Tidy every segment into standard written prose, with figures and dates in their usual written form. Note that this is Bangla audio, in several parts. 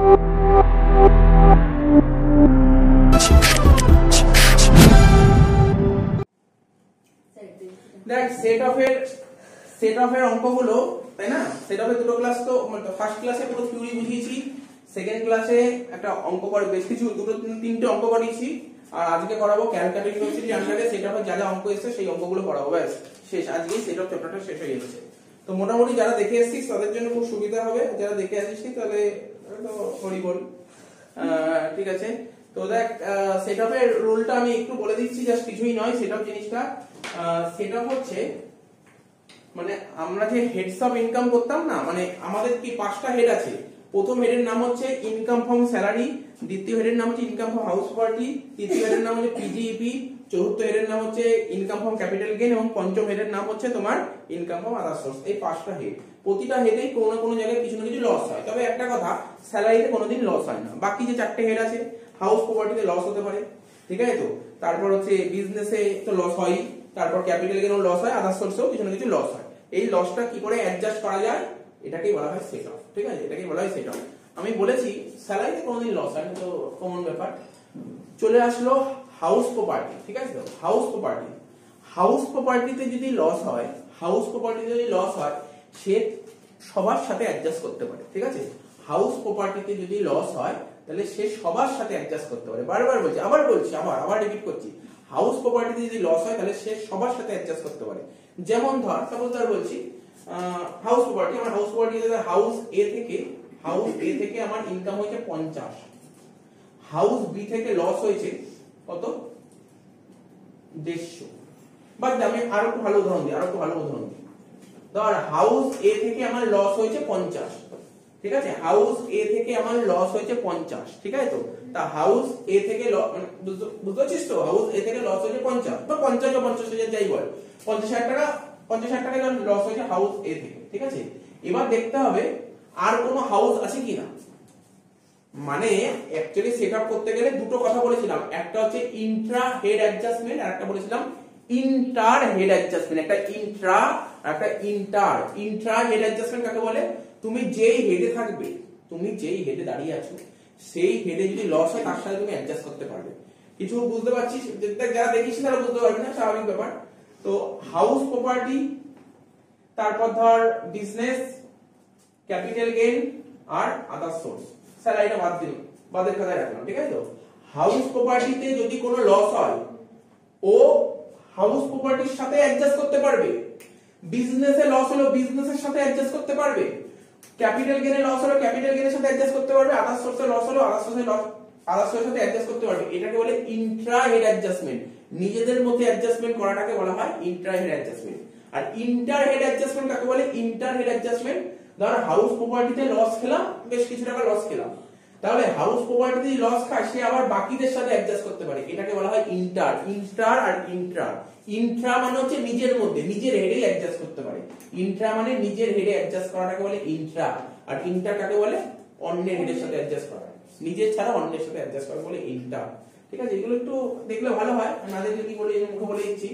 দেখ সেট অফের অঙ্কগুলো, তাই না? সেট অফের দুটো ক্লাস তো ফার্স্ট ক্লাসে পুরো থিওরি বুঝিয়েছি, সেকেন্ড ক্লাসে একটা অঙ্ক করে বেশ কিছু দুটো তিনটে অঙ্ক করিয়েছি, আর আজকে করাবো ক্যালকাটা ইউনিভার্সিটি আন্ডারে সেট অফের যা যা অঙ্ক এসেছে সেই অঙ্কগুলো করাবো। ব্যাস শেষ, আজকেই সেট অফ চ্যাপ্টারটা শেষ হয়ে যাচ্ছে। তো মোটামুটি যারা দেখে এসেছিস তাদের জন্য খুব সুবিধা হবে, যারা দেখে আসিস তাহলে তো হরি বল। ঠিক আছে, তো দেখ সেট অফের রুলটা আমি একটু বলে দিচ্ছি, জাস্ট কিছুই নয়। সেট অফ জিনিসটা সেট অফ হচ্ছে মানে আমরা যে হেডস অফ ইনকাম করতাম না, মানে আমাদের কি পাঁচটা হেড আছে। প্রথম হেডের নাম হচ্ছে ইনকাম ফ্রম স্যালারি, দ্বিতীয় হেডের নাম হচ্ছে ইনকাম ফ্রম হাউস প্রপার্টি, তৃতীয় হেডের নাম হচ্ছে পিজিইপি, চতুর্থ হেডের নাম হচ্ছে ইনকাম ফ্রম ক্যাপিটাল গেইন এবং পঞ্চম হেডের নাম হচ্ছে তোমার ইনকাম ফ্রম আদার সোর্স। এই পাঁচটা হেড, প্রতিটা হেডেই কোনো না কোনো জায়গায় কিছু না কিছু লস হয়। তবে একটা কথা, স্যালারিতে কোনোদিন লস হয় না। বাকি যে চারটে হেড আছে, হাউস প্রপার্টিতে লস হতে পারে, ঠিক আছে তো, তারপর হচ্ছে বিজনেসে তো লস হয়, তারপর ক্যাপিটাল গেইনও লস হয়, আদার সোর্সেও কিছু না কিছু লস হয়। এই লসটা কি করে অ্যাডজাস্ট করা যায়, এটাকেই বলা হয় সেট অফ। ঠিক আছে, এটাকেই বলা হয় সেট অফ। আমি বলেছি স্যালারিতে কোনোদিন লস হয় না, তো কমন ব্যাপার। চলে আসলো হাউস প্রপার্টি, ঠিক আছে তো। হাউস প্রপার্টিতে যদি লস হয়, সে সবার সাথে অ্যাডজাস্ট করতে পারে। ঠিক আছে, হাউস প্রপার্টিতে যদি লস হয় তাহলে সে সবার সাথে অ্যাডজাস্ট করতে পারে। বারবার বলছি, আবার রিপিট করছি, হাউস প্রপার্টিতে যদি লস হয় তাহলে সে সবার সাথে অ্যাডজাস্ট করতে পারে। যেমন সাপোজ বলছি হাউস প্রপার্টি, আমার হাউস প্রপার্টিতে হাউস এ থেকে আমার ইনকাম হয়েছে 50, হাউস বি থেকে লস হয়েছে কত, 150। বাদ আমি আরো একটু ভালো উদাহরণ দিই, ধর হাউস এ থেকে আমার লস হয়েছে 50, ঠিক আছে, হাউস এ থেকে আমার লস হয়েছে 50, ঠিক আছে তো। তা হাউস এ থেকে বুঝতে পারছিস তো, হাউস এ থেকে লস হয়েছে 50 বা 50 বা 50,000 যাই বল, 50,000 টাকা লস হয়েছে হাউস এ থেকে। ঠিক আছে, এবার দেখতে হবে আর কোনো হাউস আছে কিনা। মানে অ্যাকচুয়ালি সেটআপ করতে গেলে দুটো কথা বলেছিলাম, একটা হচ্ছে ইন্ট্রা হেড অ্যাডজাস্টমেন্ট, আর একটা বলেছিলাম ইন্টার হেড অ্যাডজাস্টমেন্ট। একটা ইন্ট্রা আর একটা ইন্টার। ইন্ট্রা হেড অ্যাডজাস্টমেন্ট কাকে বলে, তুমি যেই হেডে থাকবে, তুমি যেই হেডে দাঁড়িয়ে আছো সেই হেডে যদি লস হয় তার সাথে তুমি অ্যাডজাস্ট করতে পারবে। কিছু বুঝতে পারছিস? যারা দেখিস তারা বুঝতে পারবি না, স্বাভাবিক ব্যাপার। তো হাউস প্রপার্টি, তারপর ধর বিজনেস, ক্যাপিটাল গেইন আর আদার সোর্স। স্যালারিটা বাদের খাতায় রাখলাম, ঠিক আছে তো। হাউস প্রপার্টিতে যদি কোনো লস হয় ও হাউস প্রপার্টির সাথে অ্যাডজাস্ট করতে পারবে, বিজনেসে লস হলো বিজনেসের সাথে অ্যাডজাস্ট করতে পারবে, ক্যাপিটাল গেইনে লস হলো ক্যাপিটাল গেইনের সাথে অ্যাডজাস্ট করতে পারবে, আদার সোর্সে লস হলো আদার সোর্সের সাথে অ্যাডজাস্ট করতে পারবে। এটাকে বলে ইন্ট্রা হেড অ্যাডজাস্টমেন্ট। নিজেদের মধ্যে অ্যাডজাস্টমেন্ট করাটাকে বলা হয় ইন্ট্রা হেড অ্যাডজাস্টমেন্ট। আর ইন্টার হেড অ্যাডজাস্টমেন্ট কাকে বলে, ইন্টার হেড অ্যাডজাস্টমেন্ট, ধর হাউস প্রপার্টিতে লস খেলাম, বেশ কিছু টাকা লস খেলাম, তাহলে হাউস প্রপার্টিতে লস খায় সে আবার বাকিদের সাথে অ্যাডজাস্ট করতে পারে। এটাকে বলা হয় ইন্টার। ইন্টার আর ইন্ট্রা। ইন্ট্রা মানে হচ্ছে নিজের মধ্যে, নিজের হেডেই অ্যাডজাস্ট করতে পারে। ইন্ট্রা মানে নিজের হেডে অ্যাডজাস্ট করাটাকে বলে ইন্ট্রা, আর ইন্টার কাকে বলে, অন্যের হেডের সাথে অ্যাডজাস্ট করা, নিজের ছাড়া অন্যের সাথে অ্যাডজাস্ট করা বলে ইন্টার। ঠিক আছে, এগুলো একটু দেখলে ভালো হয়, না দেখলে কি বলে মুখে বলে দিচ্ছি।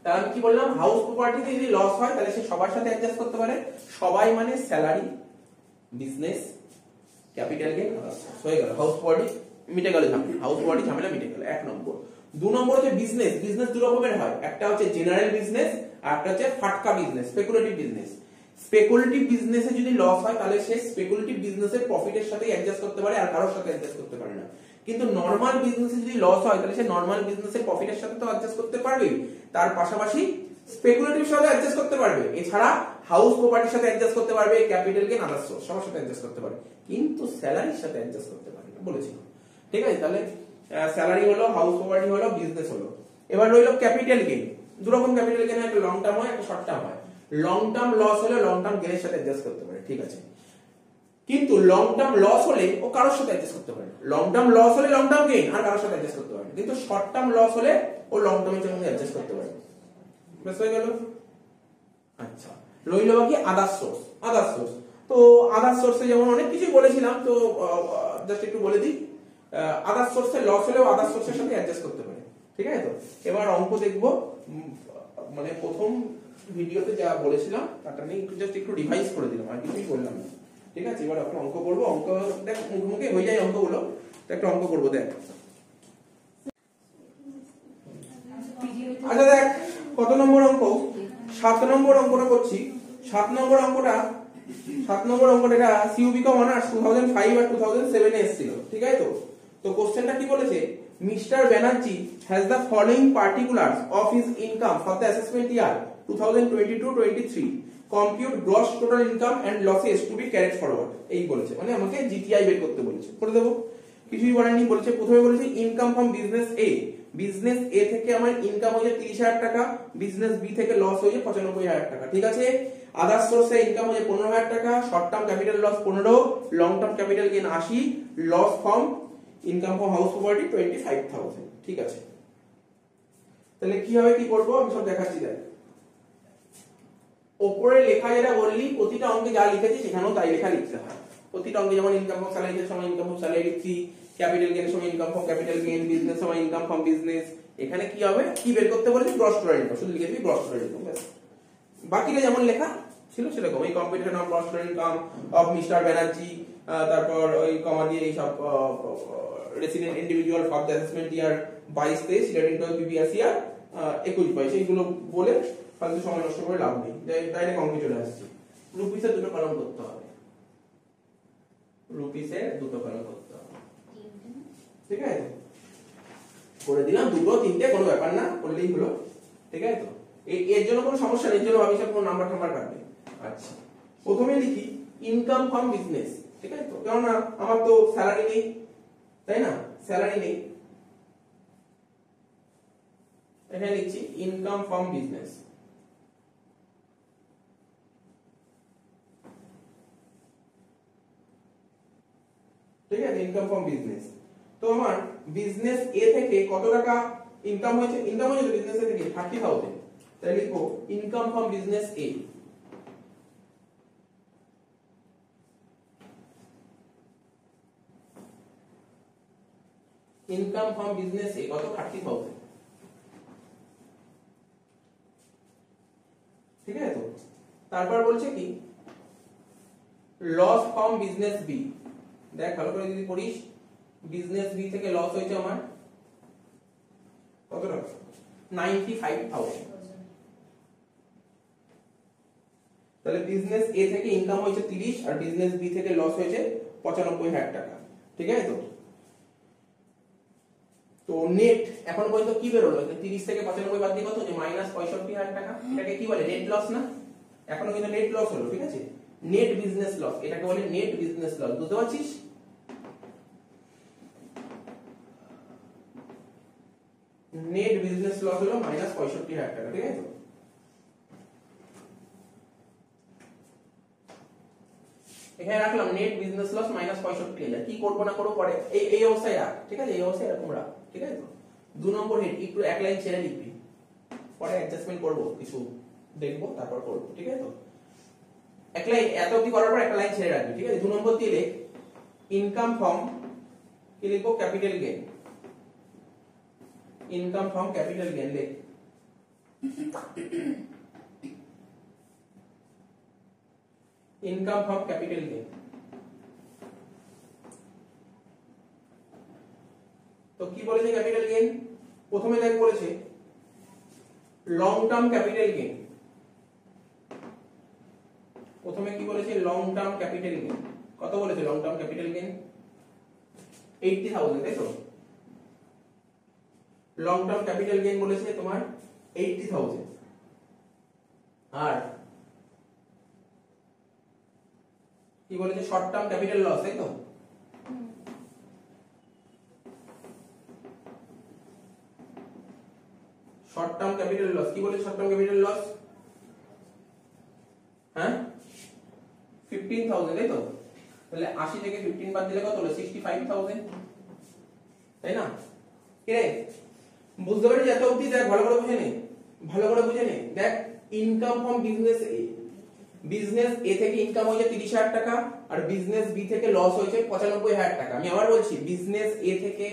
তাহলে আমি কি বললাম, হাউস প্রপার্টিতে যদি লস হয় তাহলে সে সবার সাথে অ্যাডজাস্ট করতে পারে। সবাই মানে স্যালারি, বিজনেস, ক্যাপিটাল গেইন, হয়ে গেল হাউস প্রপার্টি, মিটে গেল ঝামেলা, হাউস প্রপার্টি ঝামেলা মিটে গেল, এক নম্বর। দু নম্বর হচ্ছে বিজনেস। বিজনেস দু রকমের হয়, একটা হচ্ছে জেনারেল বিজনেস আর একটা হচ্ছে ফাটকা বিজনেস, স্পেকুলেটিভ বিজনেস। স্পেকুলেটিভ বিজনেসে যদি লস হয় তাহলে সে স্পেকুলেটিভ বিজনেসের প্রফিটের সাথে অ্যাডজাস্ট করতে পারে, আর কারোর সাথে অ্যাডজাস্ট করতে পারে না। কিন্তু নরমাল বিজনেসে যদি লস হয় তাহলে সে নরমাল বিজনেসের প্রফিটের সাথে তো অ্যাডজাস্ট করতে পারবে, তার পাশাপাশি স্পেকুলেটিভ সাথে অ্যাডজাস্ট করতে পারবে। এছাড়া হাউস প্রপার্টির সাথে অ্যাডজাস্ট করতে পারবে, ক্যাপিটাল গেইন, আদার সোর্স সবার সাথে অ্যাডজাস্ট করতে পারবে, কিন্তু স্যালারির সাথে অ্যাডজাস্ট করতে পারবে না বলেছিল। ঠিক আছে, তাহলে স্যালারি হলো, হাউস প্রপার্টি হলো, বিজনেস হলো। এবার রইল ক্যাপিটাল গেইন। দু রকম ক্যাপিটাল গেইন, একটা লং টার্ম হয়, একটা শর্ট টার্ম হয়। লং টার্ম লস হলে লং টার্ম গেইনের সাথে অ্যাডজাস্ট করতে পারে, ঠিক আছে, কিন্তু লং টার্ম লস হলে ও কারোর সাথে অ্যাডজাস্ট করতে পারে। লং টার্ম লস হলে লং টার্ম গেইন আর কারোর সাথে অ্যাডজাস্ট করতে পারে, কিন্তু শর্ট টার্ম লস হলে ও লং টার্মের সঙ্গে অ্যাডজাস্ট করতে পারে। বেশ হয়ে গেল। আচ্ছা, রইল বাকি আদার সোর্স। আদার সোর্স তো আদার সোর্সে যেমন অনেক কিছু বলেছিলাম, তো জাস্ট একটু বলে দিই। আদার সোর্সে লস হলেও আদার সোর্সের সাথে অ্যাডজাস্ট করতে পারে, ঠিক আছে তো। এবার অঙ্ক দেখবো, মানে প্রথম ভিডিওতে যা বলেছিলাম তাটা নিয়ে জাস্ট একটু রিভাইজ করে দিলাম, আর কিছুই বললাম না। ঠিক আছে, এবার একটা অঙ্ক করবো। অঙ্ক দেখ মুখে মুখে হয়ে যায় অঙ্কগুলো, একটা অঙ্ক করবো দেখ। আচ্ছা দেখ কত নম্বর অঙ্ক, 7 নম্বর অঙ্কটা করছি। 7 নম্বর অঙ্কটা এটা সিউবিকম অনার্স 2005 আর 2007 এ এসেছিল, ঠিক আছে তো। তো কোশ্চেনটা কি বলেছে, mister Banerjee has the following particulars of his income for the assessment year 2022-23, compute gross total income and losses to be carried forward. এই বলেছে, মানে আমাকে জিটিআই বের করতে বলেছে, করে দেবো। কিছুই বলেনি, বলেছে প্রথমে বলেছে income from business A, business A থেকে আমার ইনকাম হয়েছে 30,000 টাকা, বিজনেস বি থেকে লস হয়েছে 95,000 টাকা, ঠিক আছে। আদার সোর্সে ইনকাম হয়েছে 15,000 টাকা, short term capital loss 15, long term capital gain 80, loss from income from house property 25,000, ঠিক আছে। তাহলে কি হবে, কি করব আমি সব দেখাচ্ছি দেখ। ওপরে লেখা যেটা বললি প্রতিটা অঙ্কে যা লিখেছি সেখানেও তাই লেখা লিখতে হয়। প্রতিটা অঙ্কে যেমন ইনকাম ফ্রম স্যালারি এর সময় ইনকাম ফ্রম স্যালারি লিখছি, ক্যাপিটাল গেইনের সময় income from capital gain, business সময় ইনকাম ফ্রম বিজনেস। এখানে কি হবে, কি বের করতে বলেছি, গ্রস টোটাল ইনকাম, শুধু লিখে দিবি গ্রস টোটাল ইনকাম ব্যাস। বাকিটা যেমন লেখা ছিল সেরকম, এই competition of gross total income of mister Banerjee, তারপর ওই কমা দিয়ে এই সব resident individual for the assessment year 22-23 relating to previous year 21-22 এইগুলো বলে ফালতু সময় নষ্ট করে লাভ নেই, ডাইরেক্ট অঙ্কে চলে আসছে। রুপিসের দুটো কলম করতে হবে, রুপিসের দুটো কলম করতে হবে, ঠিক আছে। করে দিলাম, দুটো তিনটে কোনো ব্যাপার না, করলেই হলো, ঠিক আছে তো। এর জন্য কোনো সমস্যা নেই, এর জন্য ভাবিস কোনো নাম্বার টাম্বার কাটবে। আচ্ছা প্রথমে লিখি ইনকাম ফ্রম বিজনেস, ঠিক আছে তো, কেননা আমার তো স্যালারি নেই, তাই না, স্যালারি নেই। এখানে লিখছি ইনকাম ফ্রম বিজনেস, ঠিক আছে, ইনকাম ফ্রম বিজনেস। তো আমার বিজনেস এ থেকে কত টাকা ইনকাম হয়েছে, ইনকাম হয়েছে বিজনেস এ থেকে 30,000, তাই লিখবো income from business A. Income from business A কত, 30,000, ঠিক আছে তো। তারপর বলছে কি লস ফ্রম বিজনেস বি, দেখ ভালো করে যদি পড়িস, বিজনেস বি থেকে লস হয়েছে আমার কত টাকা, 95,000। তাহলে বিজনেস এ থেকে ইনকাম হয়েছে 30 আর বিজনেস বি থেকে লস হয়েছে 95,000 টাকা, ঠিক আছে তো। তো নেট এখন পর্যন্ত কি বেরোলো, 30 থেকে 95 বাদ দিয়ে কত হচ্ছে, -65,000 টাকা। এটাকে কি বলে, নেট লস না, এখনো কিন্তু নেট লস হলো, ঠিক আছে। নেট বিজনেস লস, এটাকে বলে নেট বিজনেস লস, বুঝতে পারছিস। নেট বিজনেস লস হলো -65,000 টাকা, ঠিক আছে। এখানে রাখলাম নেট বিজনেস লস -65,000, কি করবো না করবো পরে, এই অবস্থায় রাখ, ঠিক আছে, এই অবস্থায় এরকম রাখ, ঠিক আছে তো। 2 নম্বর হেড একটু এক লাইন ছেড়ে লিখবি, পরে অ্যাডজাস্টমেন্ট করবো, কিছু দেখবো তারপর করবো, ঠিক আছে তো। এক লাইন এত অবধি করার পর একটা লাইন ছেড়ে রাখবি, ঠিক আছে। 2 নম্বর দিয়ে লিখ ইনকাম ফ্রম, কি লিখবো, capital gain, income from capital gain লিখ। ইনকাম ফ্রম ক্যাপিটাল গেইন, তো কি বলেছে ক্যাপিটাল গেইন, প্রথমে দেখ বলেছে লং টার্ম ক্যাপিটাল গেইন, প্রথমে কি বলেছে লং টার্ম ক্যাপিটাল গেইন, কত বলেছে লং টার্ম ক্যাপিটাল গেইন 80,000, তাই তো। লং টার্ম ক্যাপিটাল গেইন বলেছে তোমার 80,000, আর কি বলেছে শর্ট টার্ম ক্যাপিটাল লস, তাই তো। শর্ট টার্ম ক্যাপিটাল লস, কি বলেছে শর্ট টার্ম ক্যাপিটাল লস, হ্যাঁ 15,000, তাই তো। তাহলে 80 থেকে 15 বাদ দিলে কত হলো, 65,000, তাই না। কি রে বুঝতে পারছিস এত অবধি, দেখ ভালো করে বুঝে নে, ভালো করে বুঝে নে। দেখ income from business A, business A থেকে ইনকাম হয়েছে 30,000 টাকা আর বিজনেস বি থেকে লস হয়েছে 95,000 টাকা। আমি আবার বলছি বিজনেস এ থেকে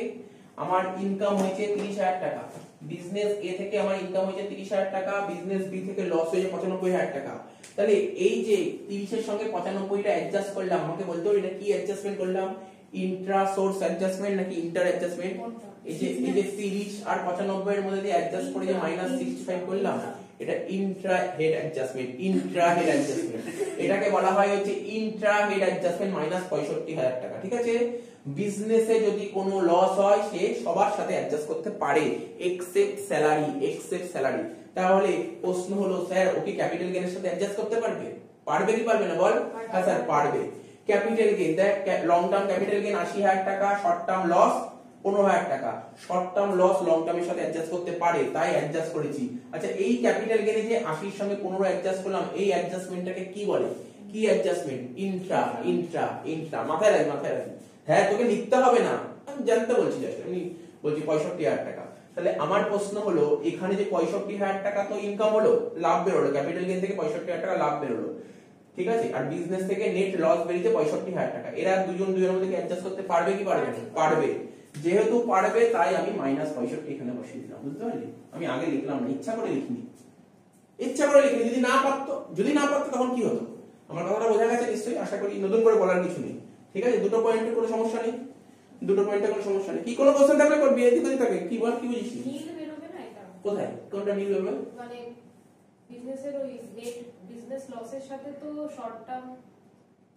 আমার ইনকাম হয়েছে 30,000 টাকা, বিজনেস এ থেকে আমার ইনকাম হয়েছে 30,000 টাকা, বিজনেস বি থেকে লস হয়েছে 95,000 টাকা। তাহলে এই যে 30 এর সঙ্গে 95টা অ্যাডজাস্ট করলাম, আমাকে বলতে হবে এটা কি অ্যাডজাস্টমেন্ট করলাম, ইন্ট্রা সোর্স অ্যাডজাস্টমেন্ট নাকি ইন্টার অ্যাডজাস্টমেন্ট? এই যে 30 আর 95 এর মধ্যে দিয়ে অ্যাডজাস্ট করে যে -65 করলাম, এটা Intra head adjustment, Intra head adjustment. এটাকে বলা হয় হচ্ছে ইন্ট্রা হেড অ্যাডজাস্টমেন্ট -65,000 টাকা। ঠিক আছে, বিজনেসে যদি কোনো লস হয় সে সবার সাথে অ্যাডজাস্ট করতে পারে এক্সেপ্ট স্যালারি, এক্সেপ্ট স্যালারি। তাহলে প্রশ্ন হলো স্যার ও কি ক্যাপিটাল গেইনের সাথে অ্যাডজাস্ট করতে পারবে? পারবে কি পারবে না বল? হ্যাঁ স্যার পারবে। ক্যাপিটাল গেইন দেখ, লং টার্ম ক্যাপিটাল গেইন 80,000 টাকা, শর্ট টার্ম লস 15,000 টাকা। শর্ট টার্ম লস লং টার্মের সাথে অ্যাডজাস্ট করতে পারে, তাই অ্যাডজাস্ট করেছি। আচ্ছা এই ক্যাপিটাল গেইনে যে 80 এর সঙ্গে 15 অ্যাডজাস্ট করলাম, এই অ্যাডজাস্টমেন্টটাকে কি বলে? কি অ্যাডজাস্টমেন্ট? Intra, Intra, Intra. মাথায় রাখ, মাথায় রাখ। হ্যাঁ তোকে লিখতে হবে না, আমি জানতে বলছি, জাস্ট আমি বলছি 65,000 টাকা। তাহলে আমার প্রশ্ন হলো এখানে যে 65,000 টাকা তো ইনকাম হলো, লাভ বেরোলো, ক্যাপিটাল গেইন থেকে 65,000 টাকা লাভ বেরোলো, ঠিক আছে, আর বিজনেস থেকে নেট লস বেরিয়েছে 65,000 টাকা। এরা দুজন দুজনের মধ্যে অ্যাডজাস্ট করতে পারবে কি পারবে না? পারবে। যেহেতু পারবে তাই আমি -65 এখানে বসিয়ে দিলাম, বুঝতে পারলি? আমি আগে লিখলাম না, ইচ্ছা করে লিখিনি, ইচ্ছা করে লিখিনি। যদি না পারতো তখন কি হতো? আমার কথাটা বোঝা গেছে নিশ্চয়ই, আশা করি নতুন করে বলার কিছু নেই। ঠিক আছে, দুটো পয়েন্টের কোনো সমস্যা নেই, দুটো পয়েন্টের কোনো সমস্যা নেই। কি কোনো কোশ্চেন থাকলে করবি, এদিকে ওদিকে থাকে কি বল, কি বুঝিস? নীল বেরোবে না এটা? কোথায় কোনটা নীল বেরোবে? মানে বিজনেসের ওই নেট বিজনেস লসের সাথে তো short term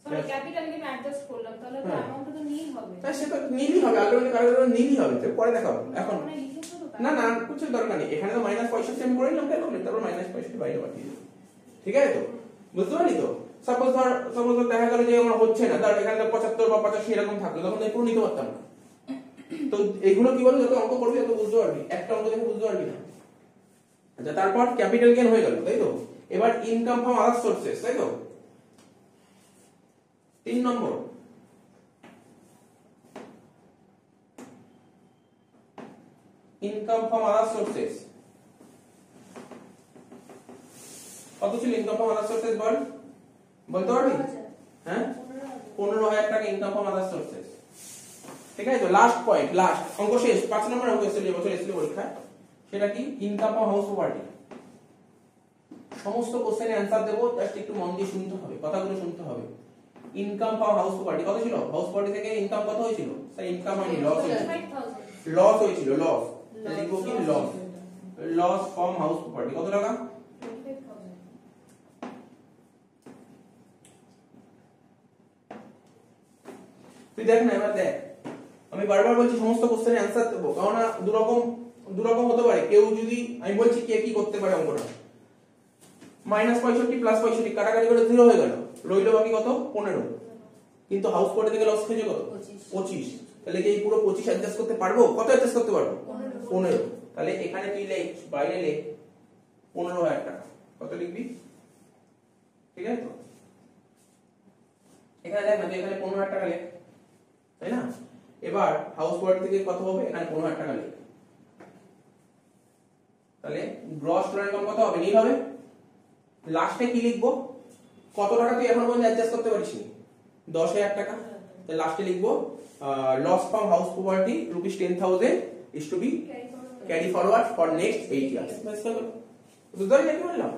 sorry capital gain adjust করলাম, তাহলে তো অ্যামাউন্টটা তো নীল হবে। তাই সেটা নীলই হবে, আলটিমেটলি কারণ নীলই হবে। তো পরে দেখাবো, এখন মানে লিখেছো তো? না না কিছু দরকার নেই, এখানে তো -65 আমি করে নিলাম, তারপর -65 বাইরে পাঠিয়ে দিই। ঠিক আছে তো, বুঝতে পারলি তো? সাপোজ ধর দেখা গেল যে আমার হচ্ছে না, ধর এখানে 75 বা 85 এরকম থাকলো, তখন তো পুরো নিতে পারতাম না। তো এইগুলো কি বলবো, যত অঙ্ক করবি তত বুঝতে পারবি, একটা অঙ্ক দেখে বুঝতে পারবি না। আচ্ছা তারপর ক্যাপিটাল গেইন হয়ে গেল, তাই তো? এবার ইনকাম ফ্রম আদার সোর্সেস, তাই তো? 3 নম্বর ইনকাম ফ্রম আদার সোর্সেস। কত ছিল ইনকাম ফ্রম আদার সোর্সেস বল, বলতে পারবি? হ্যাঁ 15,000 টাকা ইনকাম ফ্রম আদার সোর্সেস। ঠিক আছে তো, লাস্ট পয়েন্ট, লাস্ট অঙ্ক শেষ, 5 নম্বর অঙ্ক এসেছিল এবছর, এসেছিল পরীক্ষায়। সেটা কি? Income from house property. সমস্ত কোশ্চেনের অ্যানসার দেব, জাস্ট একটু মন দিয়ে শুনতে হবে, কথাগুলো শুনতে হবে। ইনকাম ফ্রম হাউস প্রপার্টি কত ছিল? হাউস প্রপার্টি থেকে ইনকাম কত হয়েছিল? স্যার ইনকাম হয়নি, লস হয়েছিল। লস হয়েছিল, লস। লিখবো কি? Loss. Loss from house property কত টাকা? 25,000। তুই দেখ না, এবার দেখ, আমি বারবার বলছি সমস্ত কোশ্চেনের অ্যানসার দেবো, কারণ দুরকম হতে পারে। কেউ যদি, আমি বলছি কে কি করতে পারে অঙ্কটা, -65 + 65 কাটাকাটি করে 0 হয়ে গেল, রইল বাকি কত? 15। কিন্তু হাউস কোয়ার্টার থেকে লস খেয়েছে কত? 25। তাহলে কি এই পুরো 25 অ্যাডজাস্ট করতে পারবো? কত অ্যাডজাস্ট করতে পারবো? 15। তাহলে এখানে তুই লেখ, বাইরে লেখ 15,000 টাকা। কত লিখবি? ঠিক আছে তো, এখানে দেখ না, তুই এখানে 15,000 টাকা লেখ, তাই না? এবার হাউস কোয়ার্টার থেকে কত হবে? এখানে 15,000 টাকা লেখ। তাহলে গ্রস টোটাল ইনকাম কত হবে? নীল হবে। লাস্টে কি লিখবো? কত টাকা তুই এখন পর্যন্ত অ্যাডজাস্ট করতে পারিসনি? 10,000 টাকা। তাহলে লাস্টে লিখবো loss from house property ₹10,000 is to be carry forward for next 8 years। বুঝতে পারলি কি বললাম?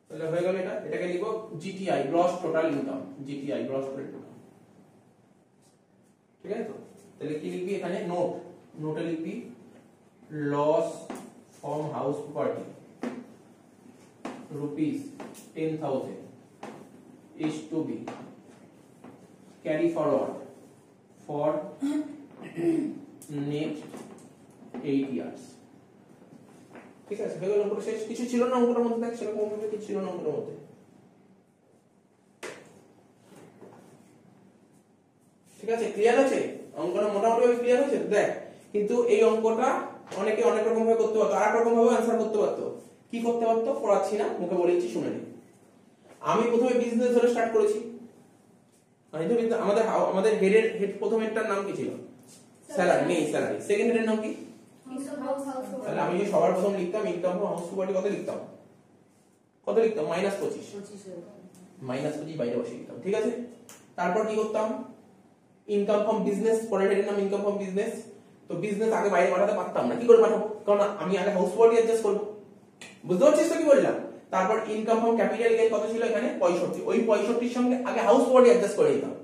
তাহলে হয়ে গেল এটা, এটাকে লিখবো GTI, gross total income, GTI gross total income. ঠিক আছে তো, তাহলে কি লিখবি এখানে? নোটে লিখবি loss from house property ₹10,000 is to be carry forward for next 8 years। ঠিক আছে, হয়ে গেল অঙ্কটা শেষ। কিছু ছিল না অঙ্কটার মধ্যে? দেখ সেরকম ভাবে কিছু ছিল না অঙ্কটার মধ্যে। ঠিক আছে, ক্লিয়ার আছে অঙ্কটা? মোটামুটি ক্লিয়ার হয়েছে দেখ। কিন্তু এই অঙ্কটা অনেকে অনেক রকম ভাবে করতে পারতো, আর এক রকম ভাবে आंसर করতে পারতো। কি করতে পারতো? পড়াচ্ছি না, মুখে বলেছি, শুনে নি। আমি প্রথমে বিজনেস ধরে স্টার্ট করেছি। আমি তো কিন্তু আমাদের হেড প্রথমেরটার নাম কি ছিল? স্যালারি, নেই স্যালারি। সেকেন্ড হেডের নাম কি? তাহলে আমি যদি সবার প্রথম লিখতাম ইনকাম ফ্রম হাউস প্রপার্টি, কত লিখতাম? কত লিখতাম? -25। -25 বাইরে বসিয়ে দিতাম। ঠিক আছে, তারপর কি করতাম, ইনকাম ফ্রম বিজনেস, পরের হেডের নাম ইনকাম ফ্রম বিজনেস। তো বিজনেস আগে বাইরে পাঠাতে পারতাম না, কি করে পাঠাবো, কারণ আমি আগে হাউস প্রপার্টি অ্যাডজাস্ট করব। বুঝতে পারছিস তো কি বললাম? তারপর ইনকাম ফ্রম ক্যাপিটাল গেইন কত ছিল এখানে 65, ওই 65 সঙ্গে আগে হাউস প্রপার্টি অ্যাডজাস্ট করে দিতাম।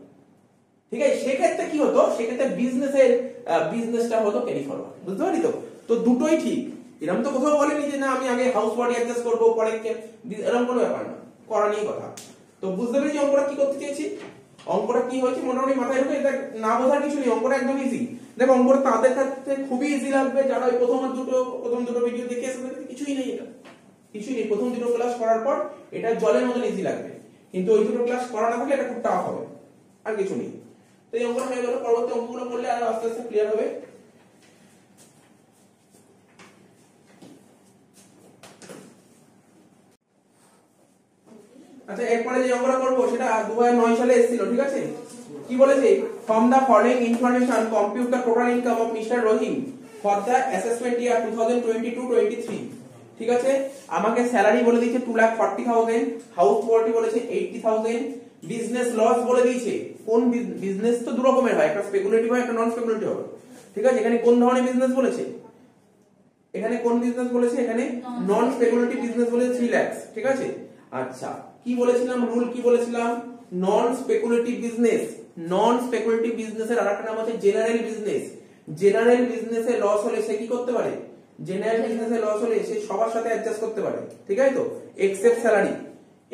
ঠিক আছে, সেক্ষেত্রে কি হতো, সেক্ষেত্রে বিজনেসটা হতো ক্যারি ফরওয়ার্ড। বুঝতে পারি তো? তো দুটোই ঠিক, এরকম তো কোথাও বলেনি যে না আমি আগে হাউস প্রপার্টি অ্যাডজাস্ট করব পরে এরকম কোনো ব্যাপার না, করা নিয়ে কথা। তো বুঝতে পেরেছি অঙ্কটা কি করতে চেয়েছি, অঙ্কটা কি হয়েছে মোটামুটি মাথায় ঢুকে, এটা না বোঝার কিছু নেই, অঙ্কটা একদম ইজি। দেখো অঙ্কটা তাদের ক্ষেত্রে খুবই ইজি লাগবে যারা ওই প্রথম দুটো ভিডিও দেখে এসে, কিছুই নেই, এটা কিছুই নেই। প্রথম দুটো ক্লাস করার পর এটা জলের মতন ইজি লাগবে, কিন্তু ওই দুটো ক্লাস করা না থাকলে এটা খুব টাফ হবে, আর কিছু নেই। তো এই অঙ্কটা হয়ে গেল, পরবর্তী অঙ্কগুলো করলে আর আস্তে আস্তে ক্লিয়ার হবে। আচ্ছা, এরপরে যে অঙ্কটা করব সেটা 2009 সালে এসেছিল, ঠিক আছে? কি বলেছে, from the following information compute the total income of mister Rahim for the assessment year 2022-23। ঠিক আছে, আমাকে স্যালারি বলে দিয়েছে 2,40,000, হাউস প্রপার্টি বলেছে 80,000, বিজনেস লস বলে দিয়েছে। কোন বিজনেস তো দু রকমের হয়, একটা স্পেকুলেটিভ হয়, একটা নন স্পেকুলেটিভ হয়। ঠিক আছে, এখানে কোন ধরনের বিজনেস বলেছে, এখানে কোন বিজনেস বলেছে, এখানে নন স্পেকুলেটিভ বিজনেস বলেছে 3 লাখ। ঠিক আছে, আচ্ছা কি বলেছিলাম, রুল কি বলেছিলাম, নন স্পেকুলেটিভ বিজনেস, নন স্পেকুলেটিভ বিজনেসের আরেকটা নাম আছে জেনারেল বিজনেস। জেনারেল বিজনেসে লস হলে সে কি করতে পারে, জেনারেল বিজনেসে লস হলে সে সবার সাথে অ্যাডজাস্ট করতে পারে। ঠিক আছে তো, এক্সেপ্ট স্যালারি,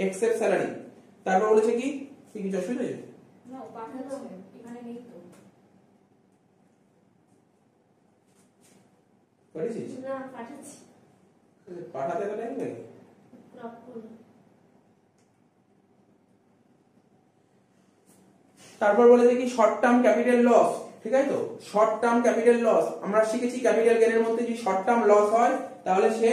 এক্সেপ্ট স্যালারি। তারপর বলেছে কি কিছু অসুবিধা হয়েছে না, পাঠাচ্ছে এখানে নেই তো, পাঠিয়েছিস না পাঠাচ্ছি, পাঠাতে তো টাইম লাগে। ক্রপ করুন। তারপর বলেছে কি শর্ট টার্ম ক্যাপিটাল লস। ঠিক আছে তো, শর্ট টার্ম ক্যাপিটাল লস আমরা শিখেছি, ক্যাপিটাল গেইনের মধ্যে যদি শর্ট টার্ম লস হয় তাহলে সে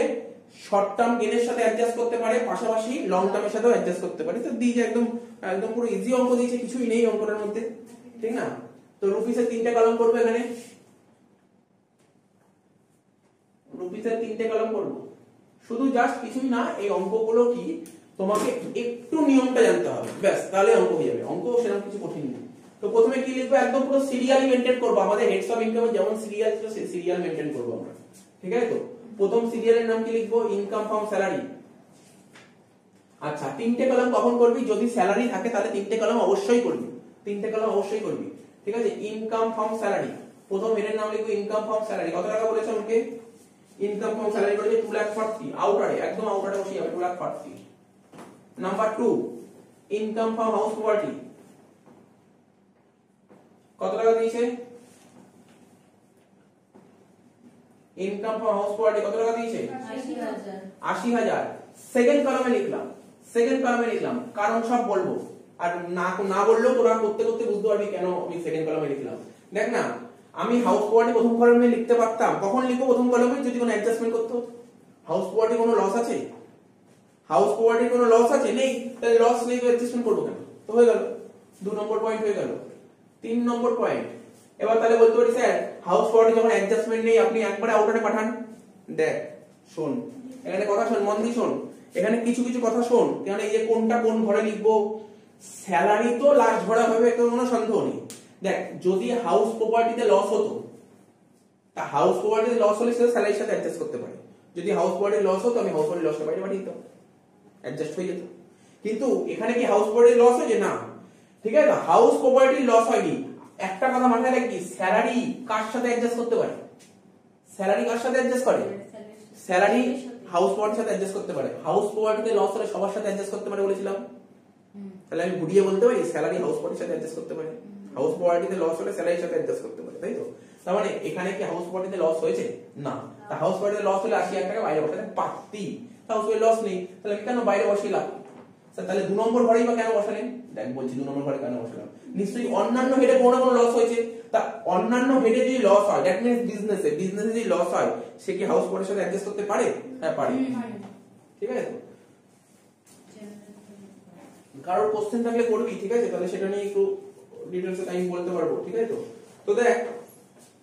শর্ট টার্ম গেইনের সাথে অ্যাডজাস্ট করতে পারে, পাশাপাশি লং টার্মের সাথেও অ্যাডজাস্ট করতে পারে। তো দিয়েছে একদম একদম পুরো ইজি অঙ্ক দিয়েছে, কিছুই নেই অঙ্কটার মধ্যে, ঠিক না? তো রুপিসের 3টে কলাম করবো এখানে, রুপিসের 3টে কলাম করবো, শুধু জাস্ট কিছুই না, এই অঙ্কগুলো কি তোমাকে একটু নিয়মটা জানতে হবে, ব্যাস তাহলে অঙ্ক হয়ে যাবে, অঙ্ক সেরকম কিছু কঠিন নেই। তো প্রথমে কি লিখবো, একদম পুরো সিরিয়ালি মেইনটেইন করব, আমাদের হেডস অফ ইনকামে যেমন সিরিয়াল ছিল সেই সিরিয়াল মেইনটেইন করব আমরা। ঠিক আছে তো, প্রথম সিরিয়ালের নাম কি লিখবো, ইনকাম ফ্রম স্যালারি। আচ্ছা 3টে কলাম কখন করবি, যদি স্যালারি থাকে তাহলে 3টে কলাম অবশ্যই করবি, 3টে কলাম অবশ্যই করবি। ঠিক আছে, ইনকাম ফ্রম স্যালারি, প্রথম হেডের নাম লিখবো ইনকাম ফ্রম স্যালারি। কত টাকা বলেছে আমাকে, ইনকাম ফ্রম স্যালারি বলেছে 2,40,000, আউটারে একদম আউটারে বসিয়ে যাবে 2,40,000। Number 2 income from house property, কত টাকা দিয়েছে, ইনকাম ফ্রম হাউস প্রপার্টি কত টাকা দিয়েছে 80,000। সেকেন্ড কলামে লিখলাম, সেকেন্ড কলামে লিখলাম, কারণ সব বলবো, আর না বললেও তোরা করতে করতে বুঝতে পারবি কেন আমি সেকেন্ড কলামে লিখলাম। দেখ না, আমি হাউস প্রপার্টি প্রথম কলামে লিখতে পারতাম, কখন লিখবো প্রথম কলামে, যদি কোনো অ্যাডজাস্টমেন্ট করতে হতো। হাউস প্রপার্টি কোনো লস আছে, হাউস প্রপার্টির কোনো লস আছে, নেই, তাহলে লস নেই তো অ্যাডজাস্টমেন্ট করবো কেন, তো হয়ে গেল 2 নম্বর পয়েন্ট হয়ে গেল। 3 নম্বর পয়েন্ট, এবার তাহলে বলতে পারি স্যার হাউস প্রপার্টি যখন অ্যাডজাস্টমেন্ট নেই আপনি একবারে আউটারে পাঠান। দেখ শোন, এখানে কথা শোন, মন দিয়ে শোন, এখানে কিছু কিছু কথা শোন, কারণ এই যে কোনটা কোন ঘরে লিখবো, স্যালারি তো লাস্ট ঘরে হবে, কোনো সন্দেহ নেই। দেখ যদি হাউস প্রপার্টিতে লস হতো, তা হাউস প্রপার্টিতে লস হলে সেটা স্যালারির সাথে অ্যাডজাস্ট করতে পারে। যদি হাউস প্রপার্টির লস হতো আমি হাউস প্রপার্টির লসটা বাইরে পাঠিয়ে দিতাম, অ্যাডজাস্ট হয়ে যেত। কিন্তু এখানে কি হাউস প্রপার্টির লস হয়েছে না, ঠিক আছে, হাউস প্রপার্টির লস হয়নি। একটা কথা মাথায় রাখবি, স্যালারি কার সাথে অ্যাডজাস্ট করতে পারে, স্যালারি কার সাথে অ্যাডজাস্ট করে, স্যালারি হাউস প্রপার্টির সাথে অ্যাডজাস্ট করতে পারে। হাউস প্রপার্টিতে লস হলে সবার সাথে অ্যাডজাস্ট করতে পারে বলেছিলাম, তাহলে আমি ঘুরিয়ে বলতে পারি স্যালারি হাউস প্রপার্টির সাথে অ্যাডজাস্ট করতে পারে, হাউস প্রপার্টিতে লস হলে স্যালারির সাথে অ্যাডজাস্ট করতে পারে, তাই তো? তার মানে এখানে কি হাউস প্রপার্টিতে লস হয়েছে না, তা হাউস প্রপার্টিতে লস হলে 80,000 টাকা বাইরে বসাতে পারতি, হাউস প্রপার্টিতে লস নেই, তাহলে আমি কেন বাইরে বসিলাম? তাহলে 2 নম্বর ঘরেই বা কেন বসালেন, দেখ বলছি 2 নম্বর ঘরে কেন বসালাম, নিশ্চয়ই অন্যান্য হেডে কোনো না কোনো লস হয়েছে। তা অন্যান্য হেডে যদি লস হয়, দ্যাট মিন্স বিজনেসে যদি লস হয়, সে কি হাউস প্রপার্টির সাথে অ্যাডজাস্ট করতে পারে? হ্যাঁ পারে, ঠিক আছে তো? কারোর কোশ্চেন থাকলে করবি, ঠিক আছে, তাহলে সেটা নিয়ে একটু ডিটেইলসে আমি বলতে পারবো, ঠিক আছে তো? তো দেখ,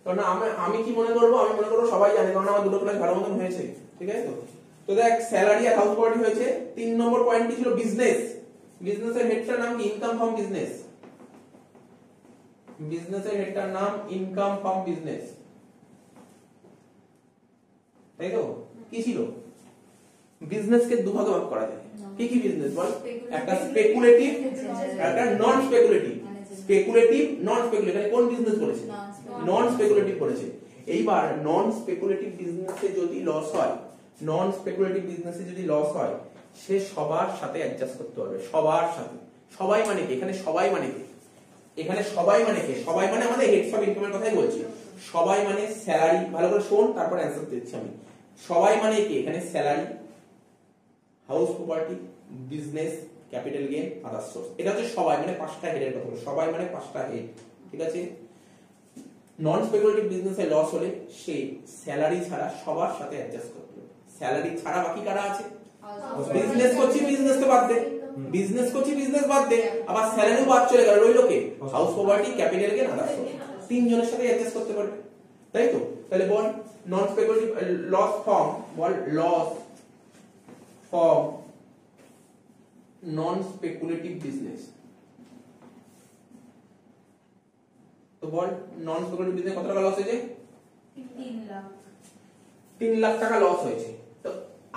কারণ আমি কি মনে করবো, আমি মনে করবো সবাই জানে, কারণ আমার দুটো ক্লাস ভালো মতন হয়েছে, ঠিক আছে তো? তো দেখ স্যালারি আর হাউস প্রপার্টি হয়েছে। 3 নম্বর পয়েন্ট কি ছিল, বিজনেস। বিজনেসের হেডটার নাম কি, ইনকাম ফ্রম বিজনেস। বিজনেসের হেডটার নাম ইনকাম ফ্রম বিজনেস, তাই তো? কি ছিল? বিজনেসকে দুভাগে ভাগ করা যায়। কি কি বিজনেস বল? একটা স্পেকুলেটিভ, একটা নন স্পেকুলেটিভ। স্পেকুলেটিভ, নন স্পেকুলেটিভ, এখানে কোন বিজনেস বলেছে? নন স্পেকুলেটিভ বলেছে। এইবার নন স্পেকুলেটিভ বিজনেসে যদি লস হয়, নন স্পেকুলেটিভ বিজনেসে যদি লস হয়, সে সবার সাথে অ্যাডজাস্ট করতে পারবে, সবার সাথে। সবাই মানে কি? এখানে সবাই মানে কি? এখানে সবাই মানে কি? সবাই মানে আমাদের হেডস অফ ইনকামের কথাই বলছি। সবাই মানে স্যালারি, ভালো করে শোন তারপর অ্যানসার দিচ্ছি আমি। সবাই মানে কি? এখানে salary, house property, business, capital gain, other source. এটা হচ্ছে সবাই মানে পাঁচটা হেডের কথা। সবাই মানে পাঁচটা হেড, ঠিক আছে? নন স্পেকুলেটিভ বিজনেসে লস হলে সে স্যালারি ছাড়া সবার সাথে অ্যাডজাস্ট করতে হবে। স্যালারি ছাড়া বাকি কারা আছে? বিজনেস করছি, বিজনেস তো বাদ দে, বিজনেস করছি, বিজনেস বাদ দে, আবার স্যালারিও বাদ চলে গেল, রইল কে? House property, capital gain, other source. তিনজনের সাথে অ্যাডজাস্ট করতে পারবে, তাই তো? তাহলে বল নন স্পেকুলেটিভ লস ফর্ম, বল loss from non speculative business. তো বল নন স্পেকুলেটিভ বিজনেস কত টাকা লস হয়েছে? 3 লাখ। 3 লাখ টাকা লস হয়েছে। তো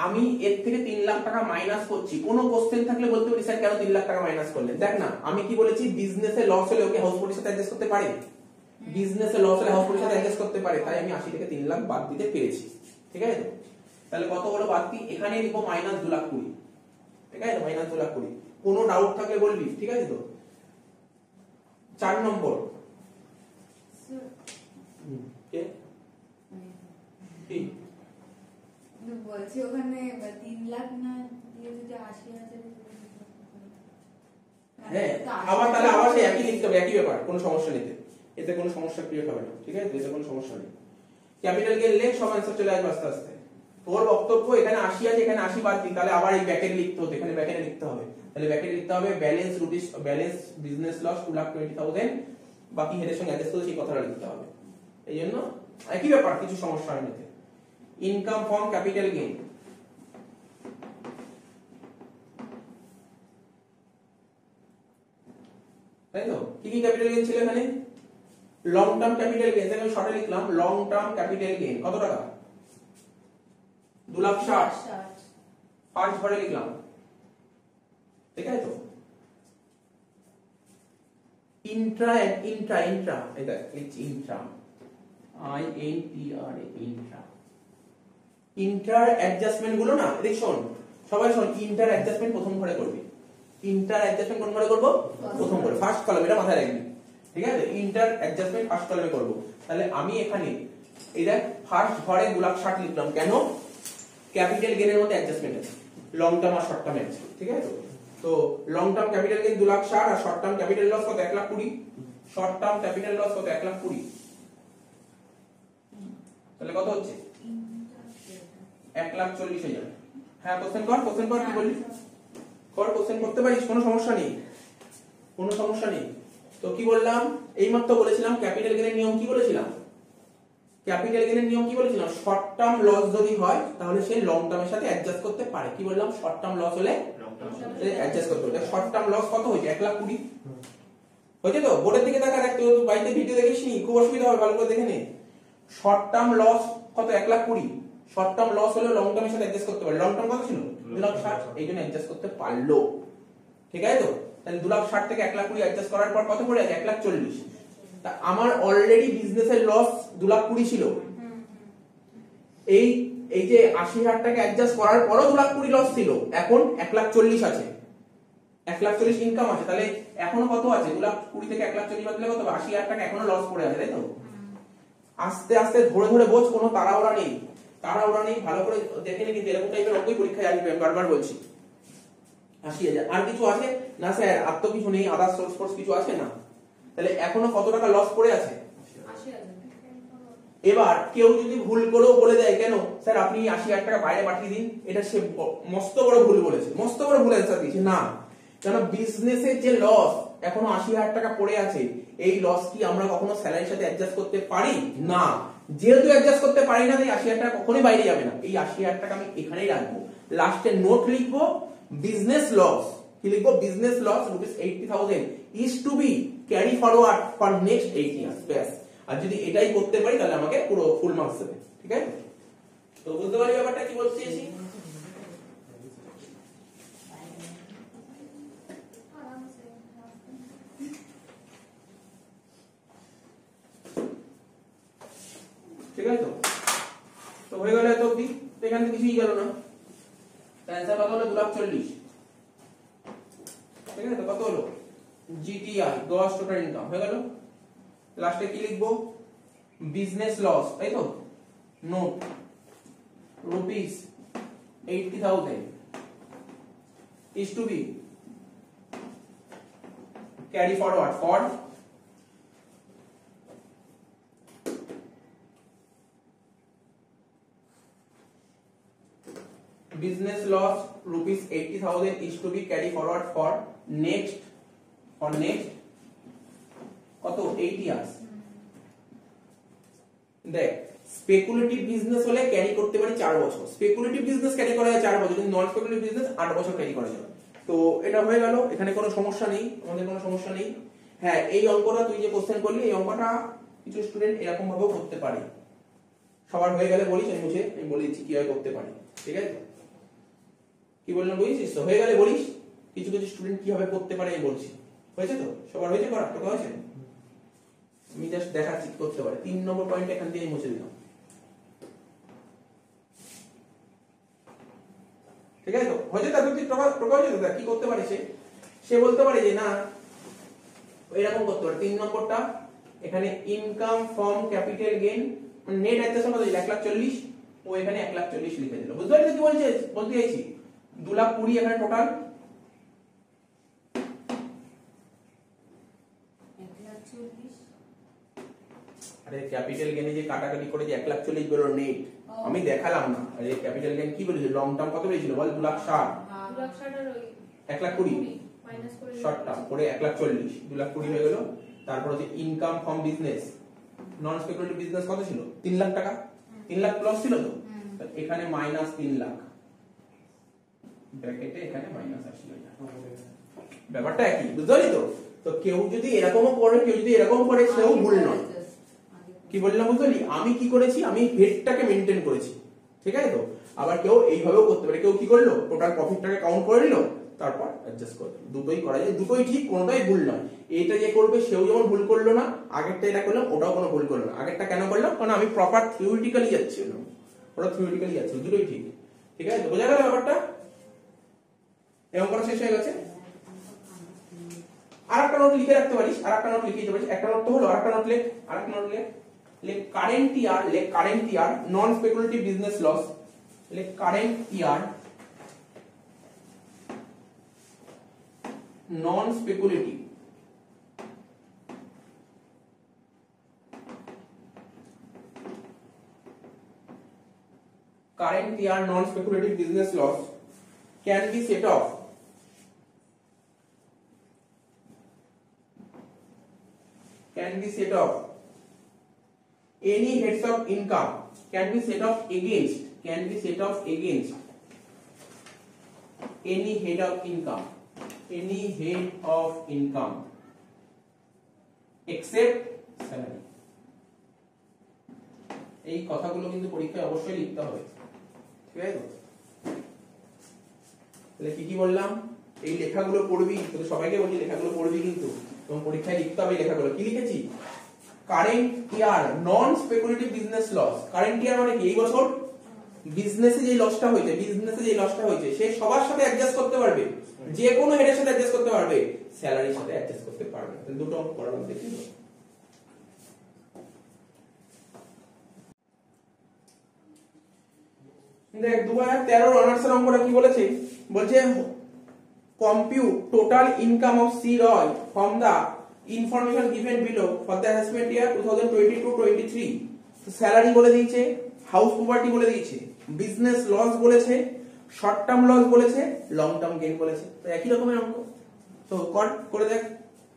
আমি এর থেকে 3 লাখ টাকা মাইনাস করছি। কোনো কোশ্চেন থাকলে বলতে পারি স্যার কেন 3 লাখ টাকা মাইনাস করলেন? দেখ না, আমি কি বলেছি? বিজনেসে লস হলে ওকে হাউস প্রপার্টির সাথে অ্যাডজাস্ট করতে পারে। বিজনেসে লস হলে হাউস প্রপার্টির সাথে অ্যাডজাস্ট করতে পারে, তাই আমি 80 থেকে 3 লাখ বাদ দিতে পেরেছি, ঠিক আছে তো? তাহলে কত হলো বাদ দি? এখানে লিখো মাইনাস 2 লাখ 20, ঠিক আছে? মাইনাস 2 লাখ 20। কোনো ডাউট থাকলে বলবি, ঠিক আছে তো? 4 নম্বর কে কি বলছি ওখানে 3 লাখ না দিয়ে যদি 80,000 হ্যাঁ, আবার তাহলে আবার সেই একই লিখতে হবে, একই ব্যাপার, কোনো সমস্যা নেই, এতে কোনো সমস্যা ক্রিয়েট হবে না, ঠিক আছে? এতে কোনো সমস্যা নেই। ক্যাপিটাল গেইন লেখ, সব অ্যানসার চলে আসবে আস্তে আস্তে। তোর বক্তব্য এখানে 80 আছে, এখানে 80 বাদ দিই, তাহলে আবার এই ব্যাকেট লিখতে হতো, এখানে ব্যাকেটে লিখতে হবে। তাহলে ব্যাকেটে লিখতে হবে balance rupees, balance business loss 2,20,000, বাকি হেডের সঙ্গে অ্যাডজাস্ট করে সেই কথাটা লিখতে হবে। এই জন্য একই ব্যাপার, কিছু সমস্যা হয় না। ইনকাম ফ্রম ক্যাপিটাল গেইন, তাই তো? কি কি ক্যাপিটাল গেইন ছিল এখানে? লং টার্ম ক্যাপিটাল গেইন, আমি শর্টে লিখলাম লং টার্ম ক্যাপিটাল গেইন কত টাকা? 2,60,000 ফার্স্ট ঘরে লিখলাম, ঠিক আছে তো? ইন্ট্রা, ইন্ট্রা, ইন্ট্রা, এটা লিখছি Intra, INTRA, Intra. Inter adjustment গুলো না, দেখ শোন, সবাই শোন, ইন্টার অ্যাডজাস্টমেন্ট প্রথম ঘরে করবি। ইন্টার অ্যাডজাস্টমেন্ট কোন ঘরে করব? প্রথম ঘরে, ফার্স্ট কলাম, এটা মাথায় রাখবি, ঠিক আছে? ইন্টার অ্যাডজাস্টমেন্ট ফার্স্ট কলামে করব। তাহলে আমি এখানে এই দেখ ফার্স্ট ঘরে 2,60,000 লিখলাম, কেন? ক্যাপিটাল গেইনের মধ্যে অ্যাডজাস্টমেন্ট আছে, লং টার্ম আর শর্ট টার্ম আছে, ঠিক আছে? তো লং টার্ম ক্যাপিটাল গেইন 2,60,000 আর শর্ট টার্ম ক্যাপিটাল লস কত? 1,20,000। শর্ট টার্ম ক্যাপিটাল লস কত? 1,20,000। তাহলে কত হচ্ছে? 1,40,000। হ্যাঁ, কোশ্চেন কর, কোশ্চেন কর, কি বললি? কর, কোশ্চেন করতে পারিস, কোনো সমস্যা নেই, কোনো সমস্যা নেই। তো কি বললাম? এইমাত্র বলেছিলাম ক্যাপিটাল গেইনের নিয়ম, কি বলেছিলাম? ক্যাপিটাল গেইনের নিয়ম কি বলেছিলাম? শর্ট টার্ম লস যদি হয় তাহলে সে লং টার্মের সাথে অ্যাডজাস্ট করতে পারে। কি বললাম? শর্ট টার্ম লস হলে অ্যাডজাস্ট করতে পারে। শর্ট টার্ম লস কত হয়েছে? 1,20,000 হয়েছে তো? বোর্ডের দিকে তাকা, দেখ, তুই বাড়িতে ভিডিও দেখিসনি, খুব অসুবিধা হবে, ভালো করে দেখে নে। শর্ট টার্ম লস কত? 1,20,000। শর্ট টার্ম লস হলে লং টার্মের সাথে অ্যাডজাস্ট করতে পারে। লং টার্ম কত ছিল? 2,60,000, এই জন্য অ্যাডজাস্ট করতে পারলো, ঠিক আছে তো? তাহলে 2,60,000 থেকে 1,20,000 অ্যাডজাস্ট করার পর কত পড়ে আছে? 1,40,000। তা আমার অলরেডি বিজনেসের লস 2,20,000 ছিল, এই এই যে 80,000 টাকা অ্যাডজাস্ট করার পরও 2,20,000 লস ছিল, এখন 1,40,000 আছে, 1,40,000 ইনকাম আছে। তাহলে এখনো কত আছে? 2,20,000 থেকে 1,40,000 বাদ দিলে কত হবে? 80,000 টাকা এখনো লস পড়ে আছে, তাই তো? আস্তে আস্তে ধরে ধরে বোঝ, কোনো তাড়াহুড়া নেই, তাড়াহুড়া নেই, ভালো করে দেখে নে, কিন্তু এরকম টাইপের অঙ্কই পরীক্ষায় আসবে, আমি বারবার বলছি। 80,000 আর কিছু আছে না স্যার? আর তো কিছু নেই, আদার সোর্স ফোর্স কিছু আছে না। তাহলে এখনো কত টাকা লস পড়ে আছে? 80,000। এবার কেউ যদি ভুল করেও বলে দেয়, কেন স্যার আপনি 80,000 টাকা বাইরে পাঠিয়ে দিন, এটা সে মস্ত বড় ভুল বলেছে, মস্ত বড় ভুল অ্যান্সার দিয়েছে। না, কারণ বিজনেসের যে লস এখনো 80,000 টাকা পড়ে আছে, এই লস কি আমরা কখনো স্যালারির সাথে অ্যাডজাস্ট করতে পারি? না। যেহেতু অ্যাডজাস্ট করতে পারি না, তাই 80,000 টাকা কখনোই বাইরে যাবে না। এই 80,000 টাকা আমি এখানেই রাখবো, লাস্টে নোট লিখবো বিজনেস লস, কি লিখবো business loss rupees 80,000 is to be carry forward for next 8 years ব্যাস। আর যদি এটাই করতে পারি তাহলে আমাকে পুরো ফুল মার্কস দেবে, ঠিক আছে? তো বুঝতে পারি ব্যাপারটা কি বলতে চাইছি? ঠিক আছে? তো হয়ে গেল এত অবধি। এখান থেকে কিছুই গেল না। অ্যানসার কত হলো 2,40,000। ঠিক আছে? তো কত হলো জিটিআই গ্রস টোটাল ইনকাম হয়ে গেল। লাস্টে কি লিখবো বিজনেস লস, তাই তো? Note rupees 80,000 is to be carry forward for business loss rupees 80,000 is to be carry forward for next কত 8 years। দেখ স্পেকুলেটিভ বিজনেস হলে ক্যারি করতে পারি 4 বছর, স্পেকুলেটিভ বিজনেস ক্যারি করা যায় 4 বছর, কিন্তু নন স্পেকুলেটিভ বিজনেস 8 বছর ক্যারি করা যায়। তো এটা হয়ে গেল, এখানে কোনো সমস্যা নেই, আমাদের কোনো সমস্যা নেই। হ্যাঁ এই অঙ্কটা তুই যে কোশ্চেন করলি এই অঙ্কটা কিছু স্টুডেন্ট এরকম ভাবেও করতে পারে। সবার হয়ে গেলে বলিস, আমি বলে দিচ্ছি কিভাবে করতে পারে, ঠিক আছে? কি বললাম বুঝেছিস তো? হয়ে গেলে বলিস কিছু কিছু স্টুডেন্ট কিভাবে করতে পারে আমি বলছি। হয়েছে তো? সবার হয়েছে করা? তো হয়েছে, আমি জাস্ট দেখাচ্ছি কি করতে পারে। 3 নম্বর পয়েন্ট এখান থেকে মুছে দিলাম, ঠিক আছে? তো হয়েছে তারপর তুই প্রকাশ হয়েছে কি করতে পারে সে বলতে পারে যে না এরকম করতে পারে। 3 নম্বরটা এখানে ইনকাম ফ্রম ক্যাপিটাল গেইন মানে নেট অ্যাসেট কত 1,40,000 ও এখানে 1,40,000 লিখে দিল। বুঝতে পারছিস কি বলতে চাইছি? 2,20,000 এখানে টোটাল, 1,40,000 আরে ক্যাপিটাল গেইনে যে কাটাকাটি করে যে 1,40,000 বেরো নেট, আমি দেখালাম না। আরে ক্যাপিটাল গেইন কি বলেছিল, লং টার্ম কত বেরিয়েছিল বল? 2,60,000 2,60,000 আর ওই 1,20,000 মাইনাস করে শর্ট টার্ম করে 1,40,000 2,20,000 হয়ে গেল। তারপর হচ্ছে income from business non speculative business কত ছিল 3 লাখ টাকা, 3 লাখ প্লাস ছিল তো, এখানে মাইনাস 3 লাখ ব্র্যাকেটে এখানে মাইনাস 80,000। ব্যাপারটা একই, বুঝতে পারলি তো? তো কেউ যদি এরকমও করে কেউ যদি এরকম করে সেও ভুল নয়। কি বললাম বুঝতে পারলি? আমি কি করেছি, আমি হেডটাকে মেইনটেইন করেছি, ঠিক আছে তো? আবার কেউ এইভাবেও করতে পারে, কেউ কি করলো টোটাল প্রফিটটাকে কাউন্ট করে নিল তারপর অ্যাডজাস্ট করে দিল। দুটোই করা যায়, দুটোই ঠিক, কোনোটাই ভুল নয়। এইটা যে করবে সেও যেমন ভুল করলো না, আগেরটা এটা করলাম ওটাও কোনো ভুল করলো না। আগেরটা কেন করলাম? কারণ আমি প্রপার থিওরিটিক্যালি যাচ্ছিলাম, ওটা থিওরিটিক্যালি যাচ্ছে, দুটোই ঠিক, ঠিক আছে? বোঝা গেল ব্যাপারটা? এরকম করা শেষ হয়ে গেছে। আরেকটা নোট লিখে রাখতে পারিস, আরেকটা নোট লিখে দিতে পারিস। একটা নোট তো হলো, আরেকটা নোট লেখ, আরেকটা নোট লেখ। লেখ current year non speculative business loss. লেখ current year non speculative business loss can be set off any heads of income can be set off against any head of income except salary। এই কথাগুলো কিন্তু পরীক্ষায় অবশ্যই লিখতে হবে, ঠিক আছে? তাহলে কি কি বললাম? এই লেখাগুলো পড়বি, তোদের সবাইকে বলছি লেখাগুলো পড়বি কিন্তু, এবং পরীক্ষায় লিখতে হবে এই লেখাগুলো। কি লিখেছি? Current year non speculative business loss. Current year মানে কি? এই বছর বিজনেসে যে লসটা হয়েছে সে সবার সাথে অ্যাডজাস্ট করতে পারবে, যে কোনো হেডের সাথে অ্যাডজাস্ট করতে পারবে, স্যালারির সাথে অ্যাডজাস্ট করতে পারবে। তাহলে দুটো অঙ্ক করার মধ্যে দেখি। দেখ 2013 অনার্সের অঙ্কটা কি বলেছে? বলছে compute total income of C. Roy from the information given below for the assessment year 2022-23। তো স্যালারি বলে দিয়েছে, হাউস প্রপার্টি বলে দিয়েছে, বিজনেস লস বলেছে, শর্ট টার্ম লস বলেছে, লং টার্ম গেইন বলেছে। তো একই রকমের অঙ্ক। তো করে দেখ,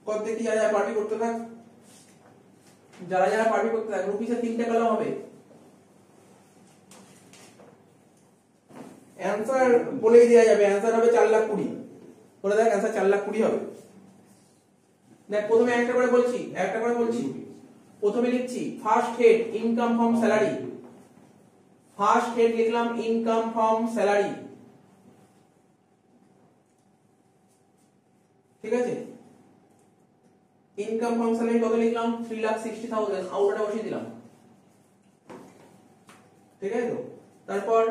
কর দেখি যারা যারা পারবি করতে থাক, যারা পারবি করতে থাক। রুপিসের 3টে কলম হবে। অ্যানসার বলেই দেওয়া যাবে, অ্যানসার হবে 4,20,000। করে দেখ অ্যান্সার 4,20,000 হবে। দেখ প্রথমে একটা করে বলছি প্রথমে লিখছি first head income from salary, first head লিখলাম ইনকাম ফ্রম স্যালারি, ঠিক আছে। ইনকাম ফ্রম স্যালারি কত লিখলাম 3,60,000, আউটটা বসিয়ে দিলাম, ঠিক আছে তো। তারপর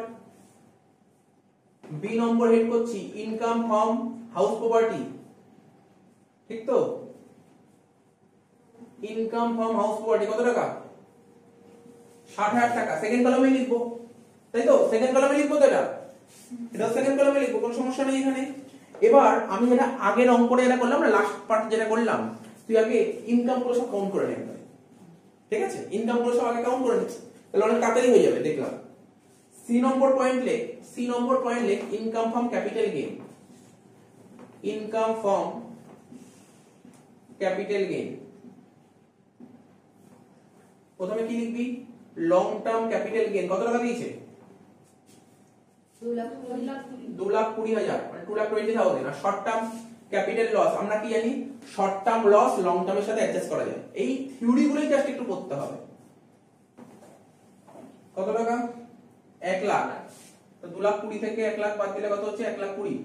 বি নম্বর হেড করছি ইনকাম ফ্রম হাউস প্রপার্টি, ঠিক তো। ইনকাম ফ্রম হাউস প্রপার্টি কত টাকা 60,000 টাকা, সেকেন্ড কলামে লিখবো, তাই তো। সেকেন্ড কলামে লিখবো তো, এটা সেকেন্ড কলামে লিখবো, কোনো সমস্যা নেই এখানে। এবার আমি যেটা আগের অঙ্কটা যেটা করলাম না, লাস্ট পার্ট যেটা করলাম, তুই আগে ইনকাম গুলো সব কাউন্ট করে নে, ঠিক আছে। ইনকাম গুলো সব আগে কাউন্ট করে নে, তাহলে অনেক তাড়াতাড়ি হয়ে যাবে। দেখলাম সি নম্বর পয়েন্ট লেখ income from capital gain, income from capital gain. প্রথমে কি লিখবি লং টার্ম ক্যাপিটাল গেইন কত টাকা দিয়েছে 2,20,000 মানে 2,20,000। আর শর্ট টার্ম ক্যাপিটাল লস আমরা কি জানি, শর্ট টার্ম লস লং টার্মের সাথে অ্যাডজাস্ট করা যায়। এই থিওরি গুলোই জাস্ট একটু পড়তে হবে। কত টাকা 1 লাখ, তো 2,20,000 থেকে 1 লাখ বাদ দিলে কত হচ্ছে 1,20,000,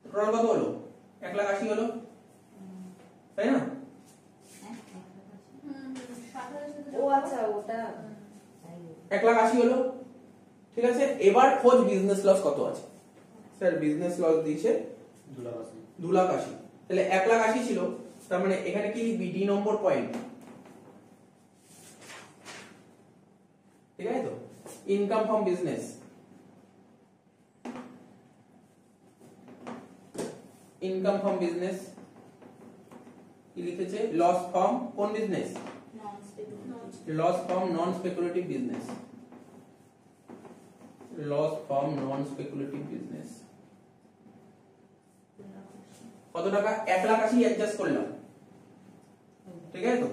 টোটাল কত হলো 1,80,000 হলো, তাই না। ও আচ্ছা ওটা 1,80,000 হলো, ঠিক আছে। এবার খোঁজ বিজনেস লস কত আছে। স্যার বিজনেস লস দিয়েছে 2,80,000, তাহলে 1,80,000 ছিল, তার মানে এখানে কি লিখবি ডি নম্বর পয়েন্ট, ঠিক আছে তো। Income from business, income from business কি লিখেছে লস ফ্রম কোন business, loss from non speculative business, loss from non speculative business. কত টাকা 1,80,000 অ্যাডজাস্ট করলাম, ঠিক আছে তো।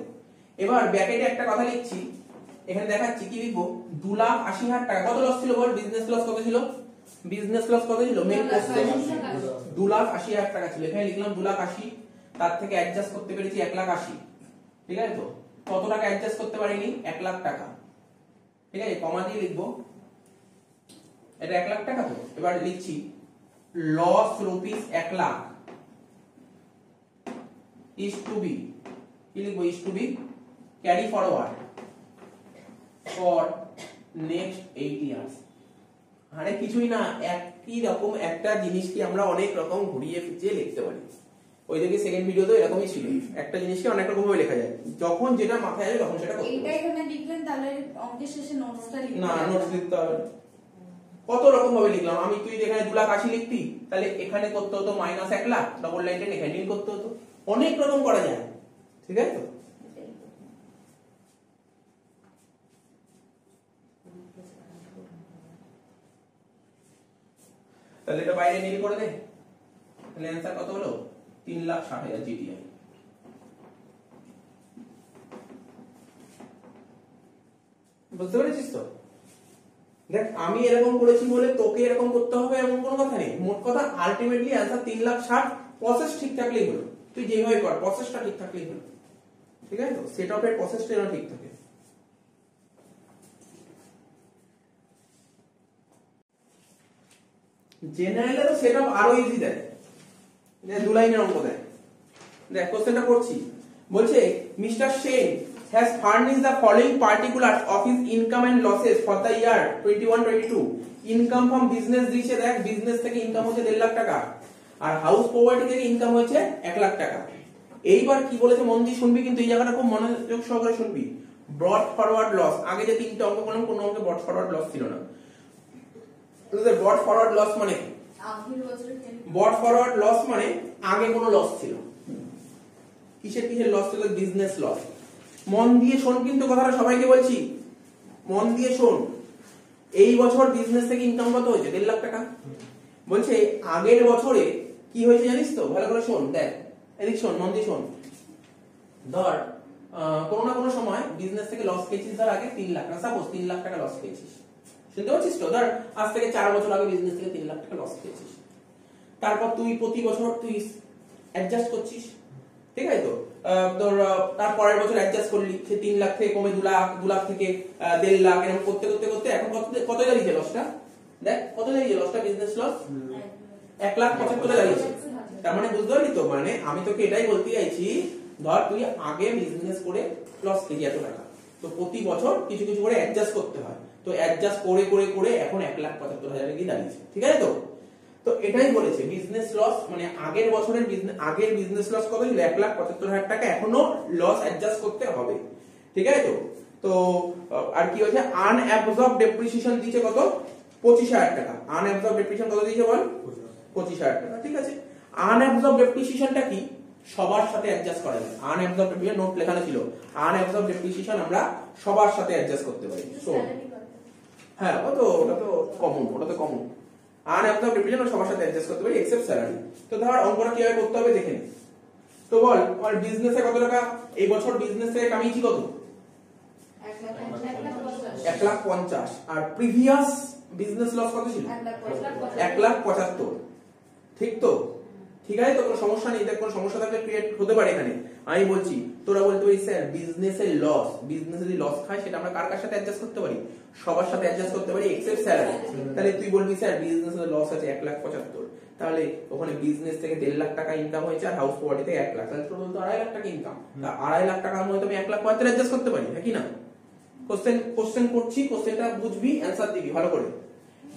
এবার ব্র্যাকেটে একটা কথা লিখছি, এখানে দেখাচ্ছি কি লিখবো 2,80,000 টাকা। কত লস ছিল বল, বিজনেস লস কত ছিল, বিজনেস লস কত ছিল মেন কোশ্চেন 2,80,000 টাকা ছিল। এখানে লিখলাম 2,80,000, তার থেকে অ্যাডজাস্ট করতে পেরেছি 1,80,000, ঠিক আছে তো। কত টাকা অ্যাডজাস্ট করতে পারিনি 1,00,000 টাকা, ঠিক আছে। কমা দিয়ে লিখবো এটা 1,00,000 টাকা তো। এবার লিখছি loss rupees 1,00,000 is to be, কি লিখবো is to be carry forward for next 8 years। আরে কিছুই না, একই রকম একটা জিনিসকে আমরা অনেক রকম ঘুরিয়ে ফিরিয়ে লিখতে পারি। ওই দিকে সেকেন্ড ভিডিওতে এরকমই ছিল, একটা জিনিসকে অনেক রকম ভাবে লেখা যায়, যখন যেটা মাথায় আসে তখন সেটা করতে এইটা এখানে লিখলেন, তাহলে অঙ্কের শেষে নোটসটা লিখতে না, নোটস লিখতে হবে কত রকম ভাবে লিখলাম আমি। তুই যেখানে 2,80,000 লিখতি, তাহলে এখানে করতে হতো -1,00,000, ডবল লাইন এখানে করতে হতো, অনেক রকম করা যায়, ঠিক আছে তো। তাহলে এটা বাইরে নীল করে দে, তাহলে অ্যানসার কত হলো 3,60,000 জিটিআই। বুঝতে পেরেছিস তো। দেখ আমি এরকম করেছি বলে তোকে এরকম করতে হবে এমন কোনো কথা নেই। মোট কথা আলটিমেটলি অ্যানসার 3,60,000, প্রসেস ঠিক থাকলেই হলো। তুই যেভাবে কর প্রসেসটা ঠিক থাকলেই হলো, ঠিক আছে তো। সেট অফ এর প্রসেসটা যেন ঠিক থাকে। জেনারেলে তো সেট অফ আরো ইজি দেয়, 2 লাইনের অঙ্ক দেয়। দেখ কোশ্চেনটা পড়ছি, বলছে mister Sen has furnished the following particulars of his income and losses for the year 21-22। Income from business দিয়েছে, দেখ বিজনেস থেকে ইনকাম হচ্ছে 1,50,000 টাকা, আর হাউস প্রপার্টি থেকে ইনকাম হয়েছে 1,00,000 টাকা। এইবার কি বলেছে মন দিয়ে শুনবি, কিন্তু এই জায়গাটা খুব মনোযোগ সহকারে শুনবি। ব্রড ফরওয়ার্ড লস, আগে যে 3টে অঙ্ক করলাম কোন অঙ্কে ব্রড ফরওয়ার্ড লস ছিল না। ব্রড ফরওয়ার্ড লস মানে কি, ব্রড ফরওয়ার্ড লস মানে আগে কোনো লস ছিল। কিসের কিসের লস ছিল, বিজনেস লস। মন দিয়ে শোন কিন্তু কথাটা, সবাইকে বলছি মন দিয়ে শোন। এই বছর বিজনেস থেকে ইনকাম কত হয়েছে 1,50,000 টাকা। বলছে আগের বছরে কি হয়েছে জানিস তো, ভালো করে শোন। দেখ এদিক শোন, মন দিয়ে শোন। ধর কোনো না কোনো সময় বিজনেস থেকে লস খেয়েছিস, ধর আগে 3,00,000 টাকা, সাপোজ 3,00,000 টাকা লস খেয়েছিস, শুনতে পাচ্ছিস তো। ধর আজ থেকে 4 বছর আগে বিজনেস থেকে 3,00,000 টাকা লস খেয়েছিস। তারপর তুই প্রতি বছর তুই অ্যাডজাস্ট করছিস, ঠিক আছে তো? তোর তার পরের বছর অ্যাডজাস্ট করলি, সে 3 লাখ থেকে কমে 2 লাখ, 2 লাখ থেকে 1.5 লাখ, এরকম করতে করতে করতে এখন কত দাঁড়িয়েছে লসটা? দেখ কত দাঁড়িয়েছে লসটা, বিজনেস লস 1,75,000 দাঁড়িয়েছে। তার মানে বুঝতে পারলি তো? মানে আমি তোকে এটাই বলতে চাইছি, ধর তুই আগে বিজনেস করে লস খেয়েছি এত টাকা, তো প্রতি বছর কিছু কিছু করে অ্যাডজাস্ট করতে হয়, তো অ্যাডজাস্ট করে করে করে এখন 1,75,000 গিয়ে দাঁড়িয়েছে, ঠিক আছে তো? তো এটাই বলেছে বিজনেস লস, মানে আগের বছরের আগের বিজনেস লস কত ছিল? 1,75,000 টাকা এখনো লস অ্যাডজাস্ট করতে হবে, ঠিক আছে তো? তো আর কি হচ্ছে, আনঅ্যাবজর্ব ডেপ্রিসিয়েশন দিয়েছে কত? 25,000 টাকা। আনঅ্যাবজর্ব ডেপ্রিসিয়েশন কত দিয়েছে বল? 25,000 টাকা, ঠিক আছে। আনঅ্যাবজর্ব ডেপ্রিসিয়েশনটা কি? সবার সাথে অ্যাডজাস্ট করা যায়। আনঅ্যাবজর্ব ডেপ্রিসিয়েশন নোট লেখানো ছিল, আনঅ্যাবজর্ব ডেপ্রিসিয়েশন আমরা সবার সাথে অ্যাডজাস্ট করতে পারি। সো হ্যাঁ, ওটা তো কমন। আনঅ্যাবজর্ব ডেপ্রিসিয়েশন সবার সাথে অ্যাডজাস্ট করতে পারি এক্সেপ্ট স্যালারি। তো ধর অঙ্কটা কিভাবে করতে হবে দেখে নে। তো বল বিজনেসে কত টাকা এই বছর বিজনেসে কামিয়েছি কত? 1,50,000। আর প্রিভিয়াস বিজনেস লস কত ছিল? 1,75,000। ঠিক তো? ঠিক আছে তো? কোনো সমস্যা নেই, দেখ কোনো সমস্যা থাকলে ক্রিয়েট হতে পারে এখানে। আমি বলছি তোরা বলতে পারিস স্যার বিজনেসের লস, বিজনেসে যদি লস খায় সেটা আমরা কার কার সাথে অ্যাডজাস্ট করতে পারি? সবার সাথে অ্যাডজাস্ট করতে পারি এক্সেপ্ট স্যালারি। তাহলে তুই বলবি স্যার বিজনেসের লস আছে 1,75,000, তাহলে ওখানে বিজনেস থেকে 1.5 লাখ টাকা ইনকাম হয়েছে আর হাউস প্রপার্টি থেকে 1 লাখ, তাহলে টোটাল তো 2.5 লাখ টাকা ইনকাম। তা 2.5 লাখ টাকার মধ্যে আমি 1,75,000 অ্যাডজাস্ট করতে পারি, হ্যাঁ কি না? কোশ্চেন করছি, কোশ্চেনটা বুঝবি, অ্যানসার দিবি ভালো করে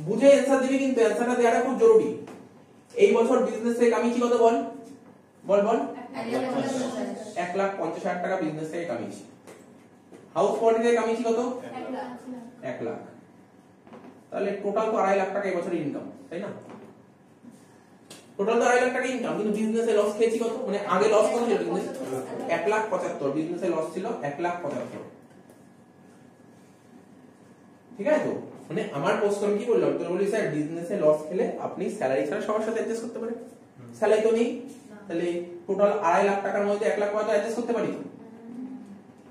বুঝে অ্যানসার দিবি, কিন্তু অ্যানসারটা দেওয়াটা খুব জরুরি। এই বছর বিজনেস থেকে কামিয়েছি কত বল? 1,50,000 টাকা বিজনেস থেকে কামিয়েছি। হাউস প্রপার্টি থেকে কামিয়েছি কত? 1 লাখ। তাহলে টোটাল তো 2.5 লাখ টাকা এই বছর ইনকাম, তাই না? টোটাল তো 2.5 লাখ টাকা ইনকাম, কিন্তু বিজনেসে লস খেয়েছি কত? মানে আগে লস কত ছিল বিজনেস? 1,75,000। বিজনেসে লস ছিল 1,75,000, ঠিক আছে তো? মানে আমার প্রশ্ন আমি কি বললাম, তোর বলি স্যার বিজনেসে লস খেলে আপনি স্যালারি ছাড়া সবার সাথে অ্যাডজাস্ট করতে পারেন, স্যালারি তো নেই, তাহলে টোটাল 2.5 লাখ টাকার মধ্যে 1 লাখ টাকা অ্যাডজাস্ট করতে পারি,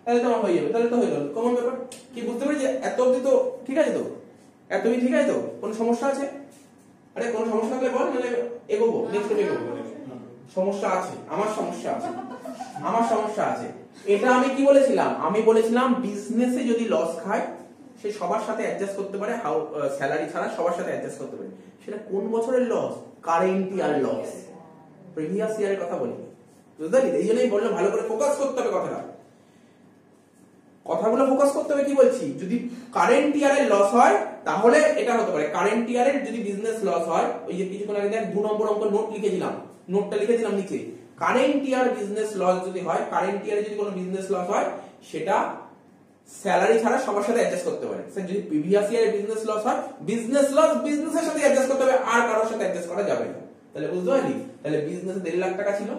তাহলে তো আমার হয়ে যাবে। তাহলে তো হয়ে গেল, কমন ব্যাপার। কি বুঝতে পারি যে এত অবধি তো ঠিক আছে তো? এতই ঠিক আছে তো? কোনো সমস্যা আছে? আরে কোনো সমস্যা থাকলে বল, মানে এগোবো, নেক্সট এগোবো। সমস্যা আছে, আমার সমস্যা আছে। এটা আমি কি বলেছিলাম? আমি বলেছিলাম বিজনেসে যদি লস খায় সে সবার সাথে অ্যাডজাস্ট করতে পারে, স্যালারি ছাড়া সবার সাথে অ্যাডজাস্ট করতে পারে। সেটা কোন বছরের loss? Current year loss, previous ইয়ারের কথা বলি, বুঝতে পারলি? এই জন্যই বললাম ভালো করে ফোকাস করতে হবে কথাগুলো ফোকাস করতে হবে। কি বলছি? যদি কারেন্ট ইয়ারের লস হয় তাহলে এটা হতে পারে। কারেন্ট ইয়ারের যদি বিজনেস লস হয়, ওই যে কিছুক্ষণ আগে দেখ 2 নম্বর অঙ্ক নোটটা লিখেছিলাম নিচে, কারেন্ট ইয়ার বিজনেস লস যদি হয়, কারেন্ট ইয়ারে যদি কোনো বিজনেস লস হয় সেটা স্যালারি ছাড়া সবার সাথে অ্যাডজাস্ট করতে পারে। স্যার যদি প্রিভিয়াস ইয়ারে বিজনেস লস হয়, বিজনেস লস বিজনেসের সাথে অ্যাডজাস্ট করতে হবে, আর কারোর সাথে অ্যাডজাস্ট করা যাবে না। তাহলে বুঝতে পারলি? তাহলে বিজনেসে 1.5 লাখ টাকা ছিল,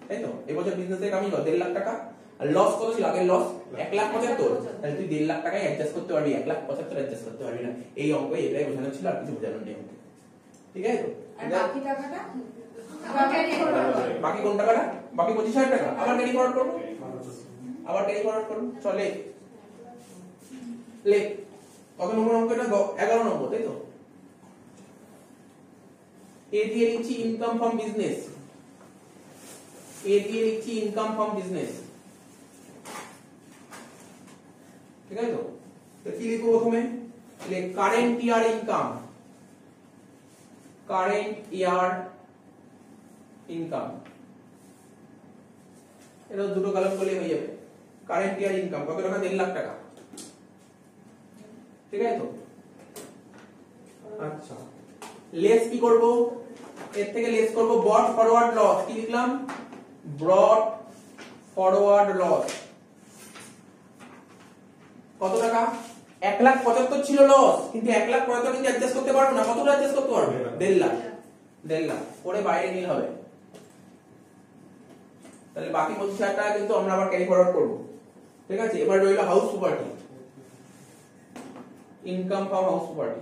তাই তো? এবছর বিজনেসে কামিয়ে 1.5 লাখ টাকা, আর লস কত ছিল? আগের লস 1,75,000। তাহলে তুই 1.5 লাখ টাকায় অ্যাডজাস্ট করতে পারবি, 1,75,000 অ্যাডজাস্ট করতে পারবি না। এই অঙ্ক এটাই বোঝানো ছিল, আর কিছু বোঝানো নেই। ঠিক আছে তো? আর বাকি টাকাটা বাকি কোন টাকাটা? বাকি 25,000 টাকা আবার ক্যারি ফরওয়ার্ড করব, চলে লে। কত নম্বর অঙ্ক এটা? 11 নম্বর, তাই তো? এ দিয়ে লিখছি ইনকাম ফ্রম বিজনেস, ঠিক আছে তো? তো কি লিখবো প্রথমে? কারেন্ট ইয়ার ইনকাম, এটা দুটো কলাম করলে হয়ে যাবে। কারেন্ট ইয়ার ইনকাম কত টাকা? 1.5 লাখ টাকা, ঠিক আছে তো? আচ্ছা, লেস কি করব? এর থেকে লেস করব ব্রড ফরওয়ার্ড লস। কি লিখলাম? ব্রড ফরওয়ার্ড লস কত টাকা? 1,75,000 ছিল লস, কিন্তু 1,75,000 কিন্তু অ্যাডজাস্ট করতে পারবো না। কতটা অ্যাডজাস্ট করতে পারবো? 1.5 লাখ করে বাইরে নিল হবে। তাহলে বাকি 25,000 টাকা কিন্তু আমরা আবার ক্যারি ফরওয়ার্ড করব, ঠিক আছে? এবার রইল house property, income from house property.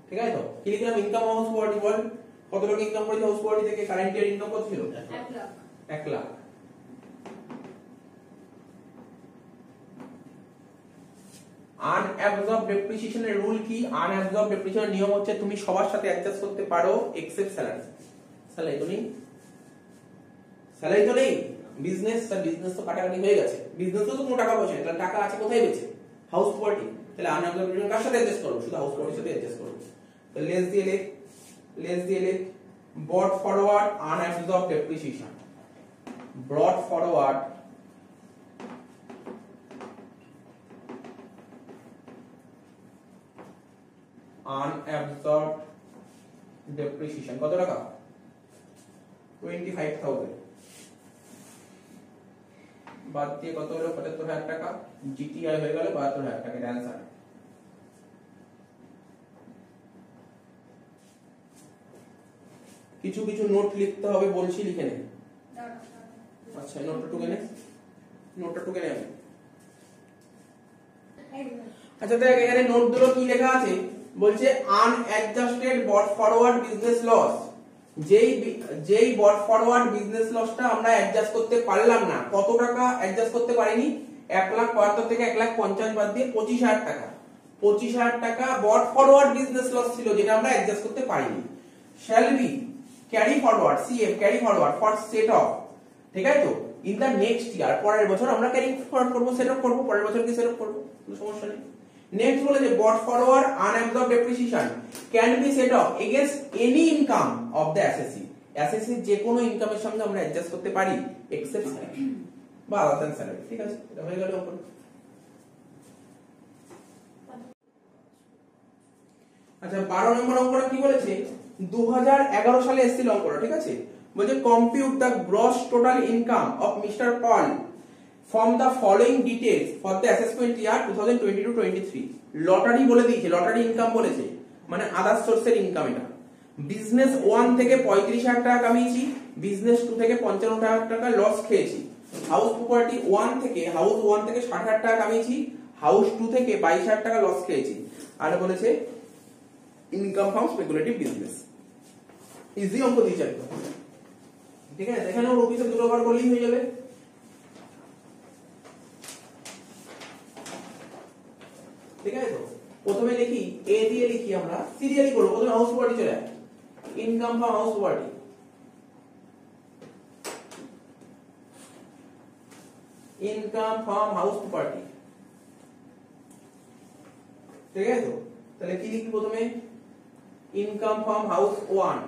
ঠিক আছে তো? কি লিখলাম? Income house property. বল কত টাকা ইনকাম করেছে হাউস প্রপার্টি থেকে? কারেন্ট ইয়ার ইনকাম কত ছিল? 1 লাখ। 1 লাখ। আনঅ্যাবজর্ব ডেপ্রিসিয়েশনের রুল কি? আনঅ্যাবজর্ব ডেপ্রিসিয়েশনের নিয়ম হচ্ছে তুমি সবার সাথে অ্যাডজাস্ট করতে পারো এক্সেপ্ট স্যালারি। স্যালারি তো নেই, স্যালারি তো নেই, বিজনেস তো কাটাকাটি হয়ে গেছে, বিজনেস তো কোনো টাকা পয়সা নেই, তাহলে টাকা আছে কোথায় বেঁচে? House property. তাহলে আনঅ্যাবজর্ব ডেপ্রিসিয়েশন কার সাথে অ্যাডজাস্ট করব? শুধু হাউস প্রপার্টির সাথে অ্যাডজাস্ট করব। তো লেস দিয়ে লেখ brought forward unabsorbed depreciation, brought forward unabsorbed depreciation কত টাকা? 25,000 বাদ দিয়ে কত হলো? 75,000 টাকা। জিটিআই হয়ে গেল 72,000 টাকা। অ্যানসার। কিছু কিছু নোট লিখতে হবে বলছি, লিখে নে। আচ্ছা নোটটা টুকে নে, নোটটা টুকে নে আমি। আচ্ছা দেখ এখানে নোট গুলো কি লেখা আছে, বলছে আনঅ্যাডজাস্টেড বট ফরওয়ার্ড বিজনেস লস। যেই বট ফরওয়ার্ড বিজনেস লসটা আমরা অ্যাডজাস্ট করতে পারলাম না, কত টাকা অ্যাডজাস্ট করতে পারিনি? 1,75,000 থেকে 1,50,000 বাদ দিয়ে 25,000 টাকা। 25,000 টাকা বট ফরওয়ার্ড বিজনেস লস ছিল যেটা আমরা অ্যাডজাস্ট করতে পারিনি। Shall be carry forward, CF carry forward for set of, ঠিক আছে তো, ইন দা নেক্সট ইয়ার, পরের বছর আমরা ক্যারি ফরওয়ার্ড করব, সেট অফ করব, পরের বছর কি সেট অফ করব, কোনো সমস্যা নেই। নেক্সট বলে যে brought forward unabsorbed depreciation can be set off against any income of the assessee। assessee যে কোনো ইনকামের সঙ্গে আমরা অ্যাডজাস্ট করতে পারি এক্সেপ্ট স্যালারি বা আদার দ্যান স্যালারি। ঠিক আছে, এটা হয়ে গেল ওপর। আচ্ছা 12 নম্বর অঙ্কটা কি বলেছে? 2011 সালে এসেছিল অঙ্কটা, ঠিক আছে। বলছে compute the gross total income of mister Paul from the following details for the assessment year 2022-23। Lottery বলে দিয়েছে, লটারি ইনকাম বলেছে, মানে আদার সোর্সের ইনকাম। এটা বিজনেস 1 থেকে 35,000 টাকা কামিয়েছি, বিজনেস 2 থেকে 55,000 টাকা লস খেয়েছি, হাউস প্রপার্টি 1 থেকে 60,000 টাকা কামিয়েছি, হাউস 2 থেকে 22,000 টাকা লস খেয়েছি। আর বলেছে income from speculative business. Easy অঙ্ক দিয়েছে একদম, ঠিক আছে। এখানেও অফিসে দুটো বার করলেই হয়ে যাবে। ঠিক আছে তো, প্রথমে লিখি এ দিয়ে লিখি, আমরা সিরিয়ালি করব। প্রথমে হাউস প্রপার্টি চলে আসে, income from house property, income from house property, ঠিক আছে তো। তাহলে কি লিখি প্রথমে? Income from house 1,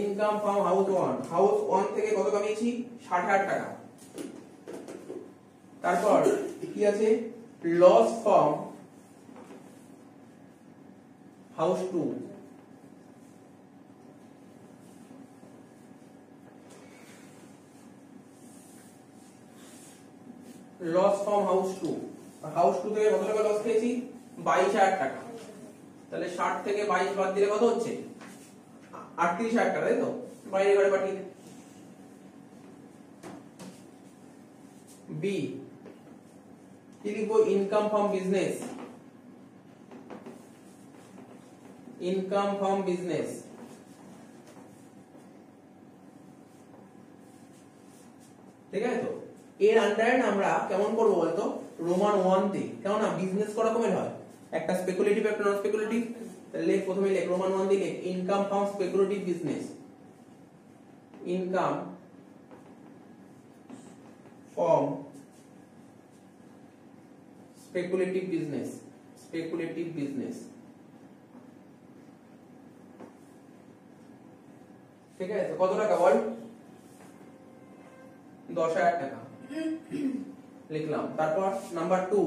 income from house 1, house 1 থেকে কত কামিয়েছি? 60,000 টাকা। তারপর কি আছে? Loss from house 2, loss from house 2, house 2 থেকে কত টাকা লস খেয়েছি? 22,000 টাকা। তাহলে 60 থেকে 22 বাদ দিলে কত হচ্ছে? 38,000 টাকা, তাই তো? বাইরে ঘরে পাঠিয়ে দে। বি কি লিখবো? Income from business, income from business, ঠিক আছে তো। এর আন্ডারে আমরা কেমন করবো বলতো? রোমান 1 দিয়ে, কেমন না বিজনেস করা কমের হয়, একটা স্পেকুলেটিভ একটা নন স্পেকুলেটিভ। তাহলে লেখ প্রথমে লেখ রোমান 1 দিয়ে লেখ income from speculative business, income from speculative business, speculative business, ঠিক আছে। কত টাকা বল? 10,000 টাকা লিখলাম। তারপর number 2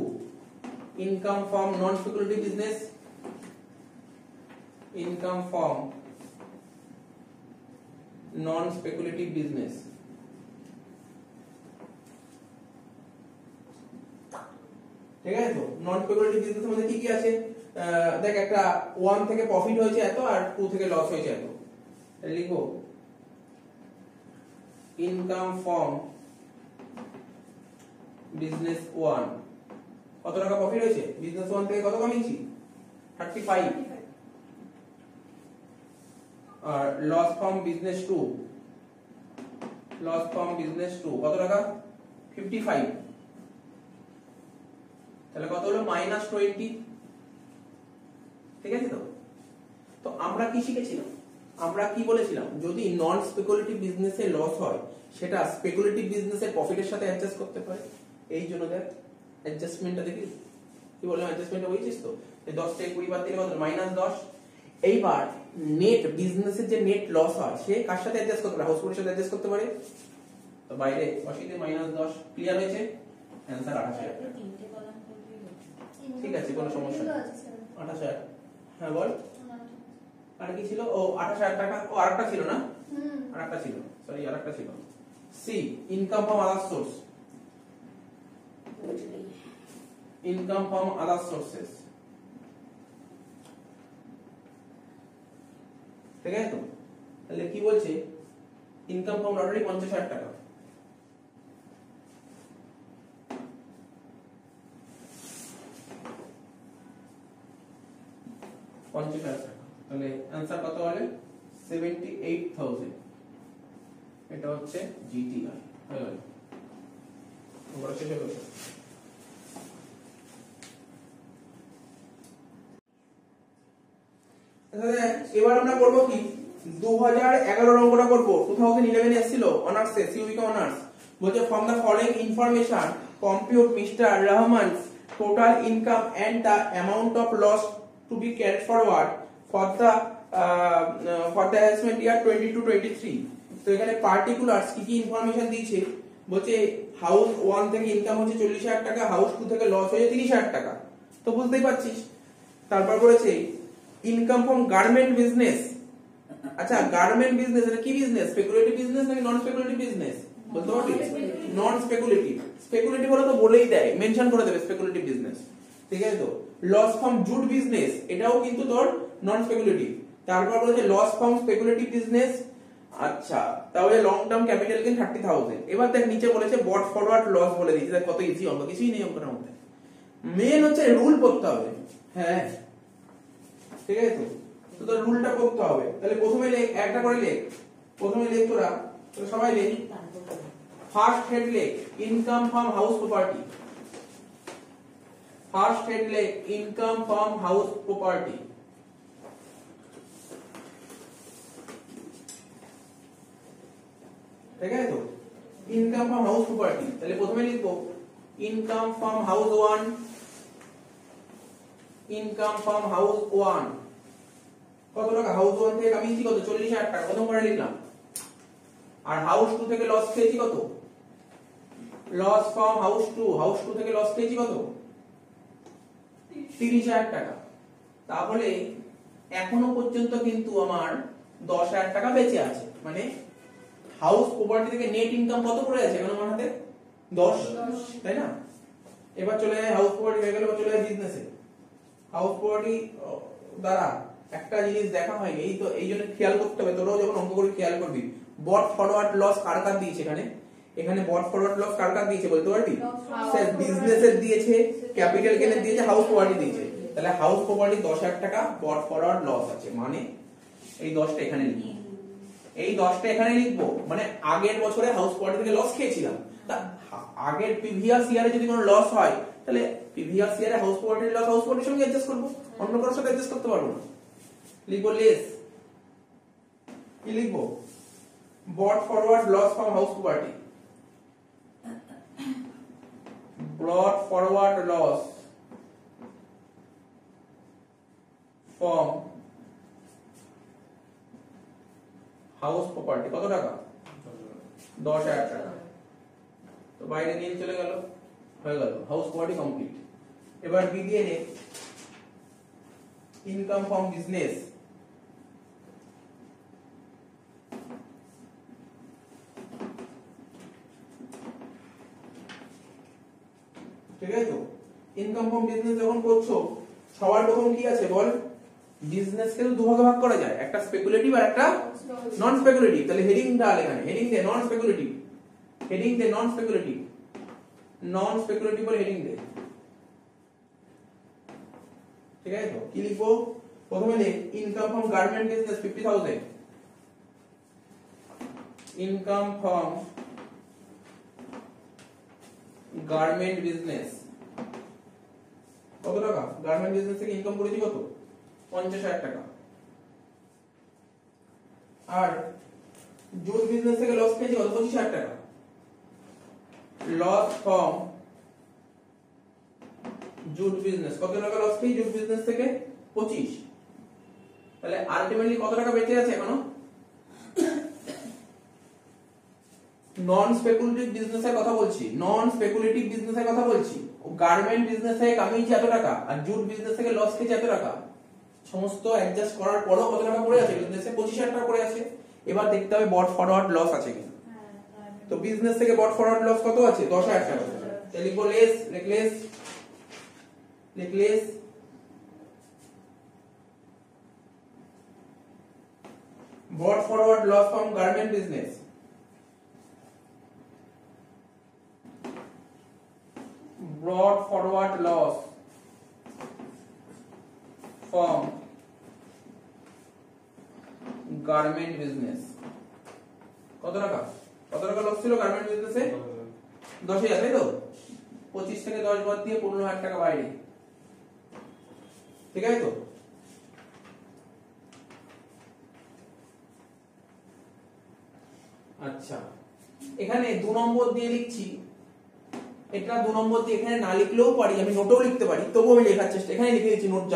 income from non speculative business, income from non speculative business, ঠিক আছে তো। নন স্পেকুলেটিভ বিজনেসের মধ্যে কি কি আছে? দেখ একটা 1 থেকে প্রফিট হয়েছে এত, আর 2 থেকে লস হয়েছে এত। লিখবো ইনকাম ফ্রম বিজনেস 1, কত টাকা প্রফিট হয়েছে? বিজনেস 1 থেকে কত কামিয়েছি? 35। আর loss from business 2, loss from business 2 কত টাকা? 55। তাহলে কত হলো -20। ঠিক আছে তো? তো আমরা কি শিখেছিলাম? আমরা কি বলেছিলাম, যদি নন স্পেকুলেটিভ বিজনেসে লস হয় সেটা স্পেকুলেটিভ বিজনেসের প্রফিটের সাথে অ্যাডজাস্ট করতে পারে। এই জন্য দেখ অ্যাডজাস্টমেন্টটা দেখি কি বললাম, অ্যাডজাস্টমেন্টটা বুঝছিস তো? এই 10 থেকে 20 বাদ দিলে কত? -10। এইবার নেট বিজনেসের যে নেট লস হয় সে কার সাথে অ্যাডজাস্ট করতে পারে? হাউসপুরের সাথে অ্যাডজাস্ট করতে পারে। তো বাইরে বসিয়ে -10 ক্লিয়ার হয়েছে, অ্যানসার 28,000 টাকা। তিনটে কলাম করলেই হচ্ছে। ঠিক আছে, কোনো সমস্যা নেই। 28,000। হ্যাঁ বল, আর কি ছিল? ও 28,000 টাকা। ও আরেকটা ছিল না? আরেকটা ছিল, সরি আরেকটা ছিল। C, income from other source. Income from other sources. ঠিক আছে তো? তাহলে কি বলছে? ইনকাম ফ্রম লটারি 50,000 টাকা। তাহলে आंसर কত হলো? 78,000। এটা হচ্ছে জিটিআই হয়ে গেল। ওরা শেষ হয়ে গেল। এবার আমরা করব কি, 2011 অঙ্কটা করব। 2011 এসেছিল অনার্সে, সিইউকে অনার্স। বলছে from the following information compute mister Rahman's total income and the amount of loss to be carried forward for the assessment year 22-23। তো এখানে পার্টিকুলারস কি কি ইনফরমেশন দিয়েছে বলছে, হাউস 1 থেকে ইনকাম হচ্ছে 40,000 টাকা, হাউস 2 থেকে লস হয়েছে 30,000 টাকা। তো বুঝতেই পারছিস। তারপর বলেছে ইনকাম ফ্রম গার্মেন্ট বিজনেস। আচ্ছা, গার্মেন্ট বিজনেস এটা কি বিজনেস? স্পেকুলেটিভ বিজনেস নাকি নন স্পেকুলেটিভ বিজনেস? বলতে পারবি? নন স্পেকুলেটিভ। স্পেকুলেটিভ হলে তো বলেই দেয়, মেনশন করে দেবে স্পেকুলেটিভ বিজনেস। ঠিক আছে তো? লস ফ্রম জুট বিজনেস, এটাও কিন্তু তোর নন স্পেকুলেটিভ। তারপর বলেছে লস ফ্রম স্পেকুলেটিভ বিজনেস। আচ্ছা, তাহলে লং টার্ম ক্যাপিটাল গেইন 30,000। এবার দেখ নিচে বলেছে বট ফরওয়ার্ড লস বলে দিয়েছে। দেখ কত ইজি অঙ্ক, কিছুই নেই অঙ্কটার মধ্যে। মেন হচ্ছে রুল পড়তে হবে। হ্যাঁ ঠিক আছে তো? তো তোর রুলটা পড়তে হবে। তাহলে প্রথমে লেখ, একটা করে লেখ। প্রথমে লেখ তোরা, তো সবাই লেখ। ফার্স্ট হেড লেখ income from house property. First head লেখ ইনকাম ফ্রম হাউস প্রপার্টি। ঠিক আছে তো? Income from house property. তাহলে প্রথমে লিখবো income from house 1। Income from house 1 কত টাকা? হাউস 1 থেকে কামিয়েছি কত? 40,000 টাকা। প্রথম করে লিখলাম। আর হাউস 2 থেকে লস খেয়েছি কত? Loss from house 2। হাউস 2 থেকে লস খেয়েছি কত? 30,000 টাকা। তাহলে এখনো পর্যন্ত কিন্তু আমার 10,000 টাকা বেঁচে আছে। মানে হাউস প্রপার্টি থেকে নেট ইনকাম কত করে আছে এখন আমার হাতে? 10, তাই না? এবার চলে যায় হাউস প্রপার্টি হয়ে গেল, চলে যায় বিজনেসে। হাউস প্রপার্টি দ্বারা একটা জিনিস দেখা হয়, এই তো এই জন্য খেয়াল করতে হবে, তোরাও যখন অঙ্ক করে খেয়াল করবি, বট ফরওয়ার্ড লস কার কার দিয়েছে এখানে? এখানে বট ফরওয়ার্ড লস কার কার দিয়েছে বলতে পারবি? স্যার বিজনেসের দিয়েছে, ক্যাপিটাল গেইনের দিয়েছে, হাউস প্রপার্টি দিয়েছে। তাহলে হাউস প্রপার্টি 10,000 টাকা বট ফরওয়ার্ড লস আছে, মানে এই 10টা এখানে লিখবো। এই 10টা এখানে লিখবো, মানে আগের বছরে হাউস প্রপার্টি থেকে লস খেয়েছিলাম। তা আগের প্রিভিয়াস ইয়ারে যদি কোনো লস হয়, তাহলে প্রিভিয়াস ইয়ারে হাউস প্রপার্টির লস হাউস প্রপার্টির সঙ্গে অ্যাডজাস্ট করব, অন্য কারোর সাথে অ্যাডজাস্ট করতে পারবো না। লিখবো লেস, কি লিখবো? Brought forward loss from house property. brought forward loss from house property কত টাকা? 10,000 টাকা। তো বাইরে নিয়ে চলে গেল, হয়ে গেল হাউস প্রপার্টি কমপ্লিট। এবার বি দিয়ে নে ইনকাম ফ্রম বিজনেস। ঠিক আছে তো? ইনকাম ফ্রম বিজনেস যখন করছো, সবার প্রথম কি আছে বল? বিজনেস কে দু ভাগে ভাগ করা যায়, একটা স্পেকুলেটিভ আর একটা নন স্পেকুলেটিভ। তাহলে হেডিং ডাল, এখানে হেডিং দে নন স্পেকুলেটিভ, হেডিং দে নন স্পেকুলেটিভ, নন স্পেকুলেটিভ বলে হেডিং দে। ঠিক আছে তো? কি লিখবো? প্রথমে লিখ income from garment business 50,000। Income from garment business কত টাকা? গার্মেন্ট বিজনেস থেকে ইনকাম করেছি কত? 50,000 টাকা। আর জুট বিজনেস থেকে লস খেয়েছি কত? 25,000 টাকা। লস ফ্রম জুট বিজনেস, কত টাকা লস খেয়েছি জুট বিজনেস থেকে? 25। তাহলে আলটিমেটলি কত টাকা বেঁচে আছে এখনো? নন স্পেকুলেটিভ বিজনেসের কথা বলছি, নন স্পেকুলেটিভ বিজনেসের কথা বলছি। গার্মেন্ট বিজনেস থেকে কামিয়েছি এত টাকা, আর জুট বিজনেস থেকে লস খেয়েছি এত টাকা। সমস্ত অ্যাডজাস্ট করার পরেও কত টাকা পড়ে আছে বিজনেসে? 25,000 টাকা পড়ে আছে। এবার দেখতে হবে বট ফরওয়ার্ড লস আছে কিনা। তো বিজনেস থেকে বট ফরওয়ার্ড লস কত আছে? 10,000 টাকা। তাহলে লিখবো less, less brought forward loss from garment business. Brought forward loss from garment business. কত টাকা? কত টাকা লস ছিল গার্মেন্ট বিজনেসে? 10,000, তাই তো? 25 থেকে 10 বাদ দিয়ে 15,000 টাকা বাইরে। ঠিক আছে তো? আচ্ছা, এখানে 2 নম্বর দিয়ে লিখছি। এটা 2 নম্বর দিয়ে এখানে না লিখলেও পারি, আমি নোটেও লিখতে পারি, তবুও আমি লেখার চেষ্টা, এখানে লিখে দিচ্ছি, নোটে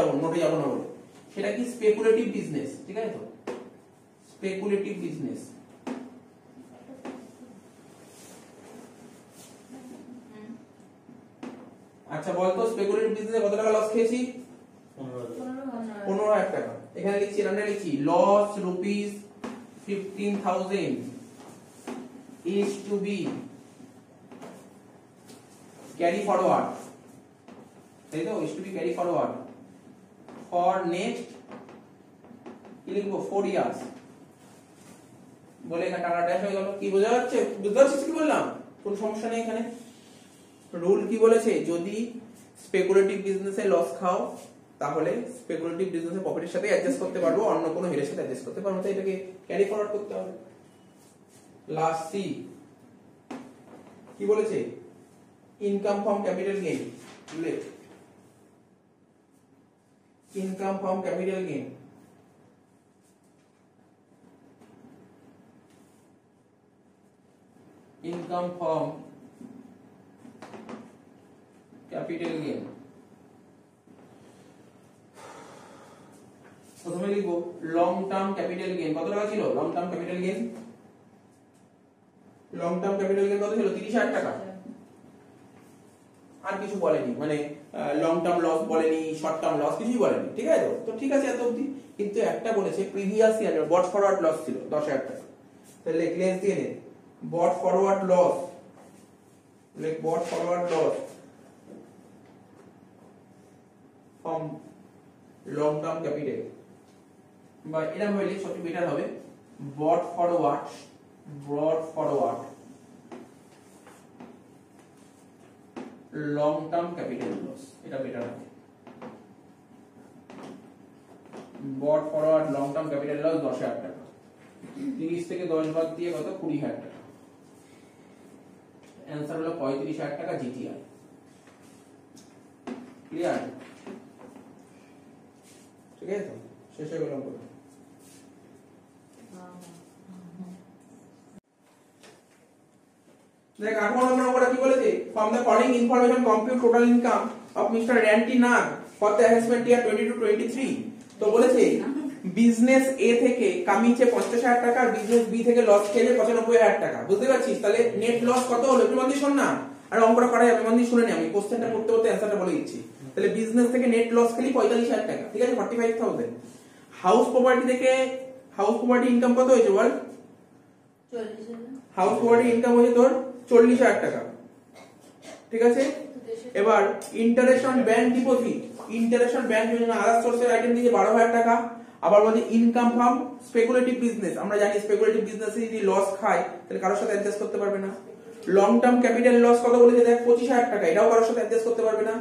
যাব না বলে। সেটা কি? Speculative business. ঠিক আছে তো? Speculative business. আচ্ছা বলতো স্পেকুলেটিভ বিজনেসে কত টাকা লস খেয়েছি? 15,000 টাকা। এখানে লিখছি, আমরা লিখছি loss rupees 15,000 is to be carry forward, তাই তো? is to be carry forward for next কি লিখবো? 4 years। বলে এখানে টাকা ড্যাশ হয়ে গেল। কি বোঝা যাচ্ছে? বুঝতে পারছিস কি বললাম? কোন সমস্যা নেই এখানে। রুল কি বলেছে? যদি স্পেকুলেটিভ বিজনেসে লস খাও তাহলে স্পেকুলেটিভ বিজনেসে প্রফিটের সাথে অ্যাডজাস্ট করতে পারবো, অন্য কোনো হেডের সাথে অ্যাডজাস্ট করতে পারবো, তাই এটাকে ক্যারি ফরওয়ার্ড করতে হবে। লাস্ট সি কি বলেছে? Income from capital gain. Income from capital gain. Income from capital gain. প্রথমে লিখবো লং টার্ম ক্যাপিটাল গেইন। কত টাকা ছিল long term capital gain? Long term capital gain কত ছিল? 30,000 টাকা। আর কিছু বলেনি, মানে লং টার্ম লস বলেনি, শর্ট টার্ম লস কিছুই বলেনি। ঠিক আছে তো? ঠিক আছে এত অবধি। কিন্তু একটা বলেছে প্রিভিয়াস ইয়ার বট ফরওয়ার্ড লস ছিল 10,000 টাকা। তাহলে লেস দিয়ে নে বট ফরওয়ার্ড লস, লেখ brought forward loss from long term capital, বা এরকম হলে সবচেয়ে বেটার হবে brought forward long term capital loss, এটা বেটার হবে। Brought forward long term capital loss 10,000 টাকা। 30 থেকে 10 বাদ দিয়ে কত? 20,000 টাকা। অ্যানসার হলো 35,000 টাকা জিটিআই। ক্লিয়ার? ঠিক আছে তো? শেষ হয়ে গেল। দেখ 8 নম্বরে কি বলেছে? from the following information compute total income of Mr. Ranty Nag for the assessment year 22-23। তো বলেছে বিজনেস এ থেকে কামিয়েছে 50,000 টাকা, আর বিজনেস বি থেকে লস খেয়েছে 95,000 টাকা। বুঝতে পারছিস? তাহলে নেট লস কত হলো? একটু মন দিয়ে শোন না, আর অঙ্কটা করা যাবে, মন দিয়ে শুনে নে, আমি কোশ্চেনটা করতে করতে অ্যানসারটা বলে দিচ্ছি। তাহলে বিজনেস থেকে নেট লস খেলি 45,000 টাকা। ঠিক আছে? 45,000। হাউস প্রপার্টি থেকে হাউস প্রপার্টি ইনকাম কত হয়েছে বল? 40,000। হাউস প্রপার্টি ইনকাম হয়েছে তোর 40,000 টাকা। ঠিক আছে? এবার interest on bank deposit, interest on bank যোজনা আদার সোর্সের আইটেম দিয়ে 12,000 টাকা। আবার বলি ইনকাম ফ্রম স্পেকুলেটিভ বিজনেস, আমরা জানি স্পেকুলেটিভ বিজনেসে যদি লস খায় তাহলে কারোর সাথে অ্যাডজাস্ট করতে পারবে না। লং টার্ম ক্যাপিটাল লস কত বলেছে? দেখ 25,000 টাকা, এটাও কারোর সাথে অ্যাডজাস্ট করতে পারবে না।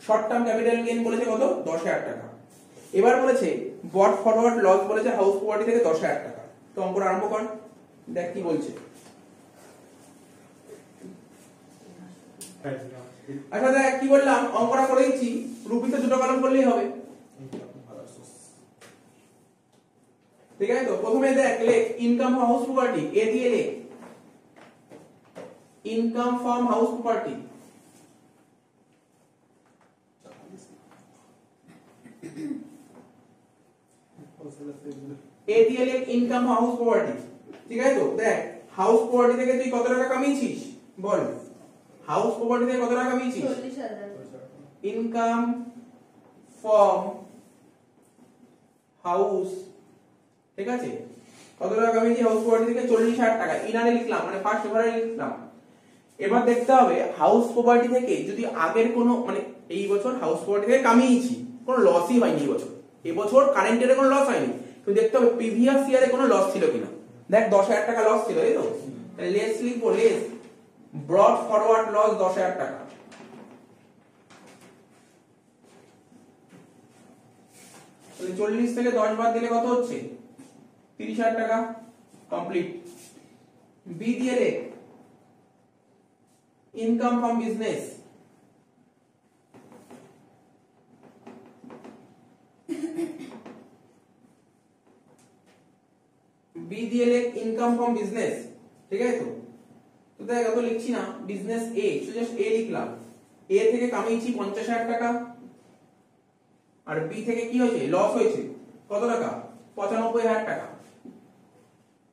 শর্ট টার্ম ক্যাপিটাল গেইন বলেছে কত? 10,000 টাকা। এবার বলেছে বট ফরওয়ার্ড লস বলেছে হাউস প্রপার্টি থেকে 10,000 টাকা। তো অঙ্কটা আরম্ভ কর, দেখ কি বলছে। আচ্ছা দেখ কি বললাম, অঙ্কটা করে দিচ্ছি, রুপিতে দুটো কলম করলেই হবে, ঠিক আছে তো। প্রথমে দেখ লেখ ইনকাম ফ্রম হাউস প্রপার্টি, এ দিয়ে লেখ ইনকাম ফ্রম হাউস প্রপার্টি, এ দিয়ে লেখ ইনকাম ফ্রম হাউস প্রপার্টি, ঠিক আছে তো। দেখ হাউস প্রপার্টি থেকে তুই কত টাকা কামিয়েছিস বল, হাউস প্রপার্টি থেকে কত টাকা কামিয়েছিস? 40,000। ইনকাম ফ্রম হাউস, ঠিক আছে, কত টাকা কামিয়েছি হাউস প্রপার্টি থেকে? 40,000 টাকা। ইনারে লিখলাম, মানে ফার্স্ট এবারে লিখলাম। এবার দেখতে হবে হাউস প্রপার্টি থেকে যদি আগের কোনো, মানে এই বছর হাউস প্রপার্টি থেকে কামিয়েছি, কোনো লসই হয়নি এই বছর, এবছর কারেন্ট ইয়ারে কোনো লস হয়নি, কিন্তু দেখতে হবে প্রিভিয়াস ইয়ারে কোনো লস ছিল কিনা। দেখ 10,000 টাকা লস ছিল, তাই তো, লেস লিখবো, লেস ব্রড ফরওয়ার্ড লস 10,000 টাকা। তাহলে 40 থেকে 10 বাদ দিলে কত হচ্ছে? 30,000 টাকা। কমপ্লিট। বি দিয়ে লেখ ইনকাম ফ্রম বিজনেস, বি দিয়ে লেখ ইনকাম ফ্রম বিজনেস, ঠিক আছে তো। তো দেখ এত লিখছি না, বিজনেস এ, তো জাস্ট এ লিখলাম, এ থেকে কামিয়েছি 50,000 টাকা, আর বি থেকে কি হয়েছে? লস হয়েছে কত টাকা? 95,000 টাকা।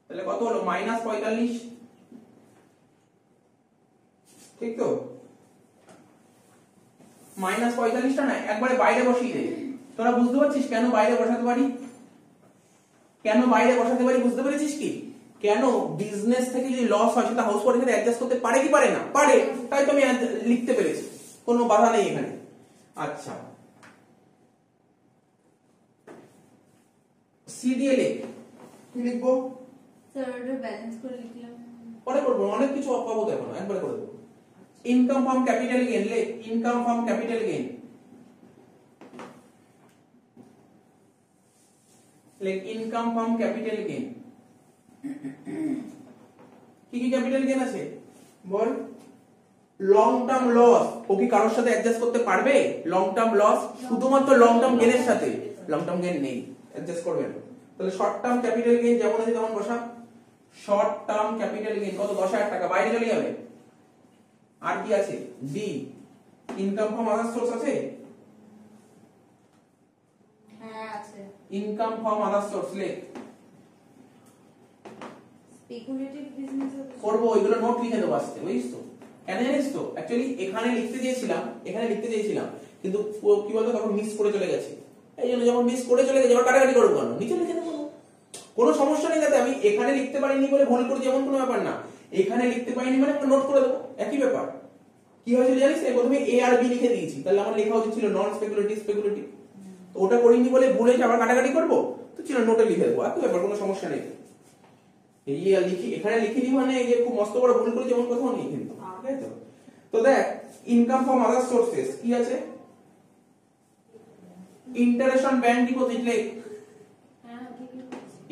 তাহলে কত হলো? -45, ঠিক তো। -45টা না একবারে বাইরে বসিয়ে দে। তোরা বুঝতে পারছিস কেন বাইরে বসাতে পারি? কেন বাইরে বসাতে পারি বুঝতে পেরেছিস কি? কেন বিজনেস থেকে যদি লস হয় সেটা হাউস প্রপার্টি থেকে অ্যাডজাস্ট করতে পারে কি পারে না? পারে, তাই তো আমি লিখতে পেরেছি, কোনো বাধা নেই এখানে। আচ্ছা, সি দিয়ে লেখ, কি লিখবো? স্যার ওটা ব্যালেন্স করে লিখলাম। পরে করবো, অনেক কিছু পাবো তো এখন, একবারে করে দেবো। ইনকাম ফ্রম ক্যাপিটাল গেইন, লেখ ইনকাম ফ্রম ক্যাপিটাল গেইন, লেখ ইনকাম ফ্রম ক্যাপিটাল গেইন। কি কি ক্যাপিটাল গেইন আছে বল? লং টার্ম লস, ও কি কারোর সাথে অ্যাডজাস্ট করতে পারবে? লং টার্ম লস শুধুমাত্র লং টার্ম গেইনের সাথে, লং টার্ম গেইন নেই, অ্যাডজাস্ট করবে না। তাহলে শর্ট টার্ম ক্যাপিটাল গেইন যেমন আছে তেমন বসা। শর্ট টার্ম ক্যাপিটাল গেইন কত? 10,000 টাকা, বাইরে চলে যাবে। আর কি আছে? D income from other source আছে? হ্যাঁ আছে। ইনকাম ফ্রম আদার সোর্স লেখ। স্পেকুলেটিভ বিজনেস করবো, এগুলো নোট লিখে দেবো আসতে, বুঝিস তো। কেন জানিস তো? অ্যাকচুয়ালি এখানে লিখতে চেয়েছিলাম, কিন্তু কি বলতো তখন মিস করে চলে গেছে, এই জন্য যখন মিস করে চলে গেছে এবার কাটাকাটি করবো কেন, নিচে লিখে দেবো, কোনো সমস্যা নেই। তাতে আমি এখানে লিখতে পারিনি বলে ভুল করেছি এমন কোনো ব্যাপার না, এখানে লিখতে পারিনি মানে নোট করে দেবো, একই ব্যাপার। কি হয়েছিল জানিস? প্রথমে এ আর বি লিখে দিয়েছি, তাহলে আমার লেখা উচিত ছিল নন স্পেকুলেটিভ স্পেকুলেটিভ, তো ওটা করিনি বলে ভুলে আবার কাটাকাটি করবো, তো ছিল নোটে লিখে দেবো, একই ব্যাপার, কোনো সমস্যা নেই। এই লিখি, এখানে লিখিনি মানে এই যে খুব মস্ত বড় ভুল করেছি এমন কথাও নেই কিন্তু, ঠিক আছে তো। তো দেখ ইনকাম ফ্রম আদার সোর্সেস কি আছে? ইন্টারেস্ট অন ব্যাংক ডিপোজিট লেখ।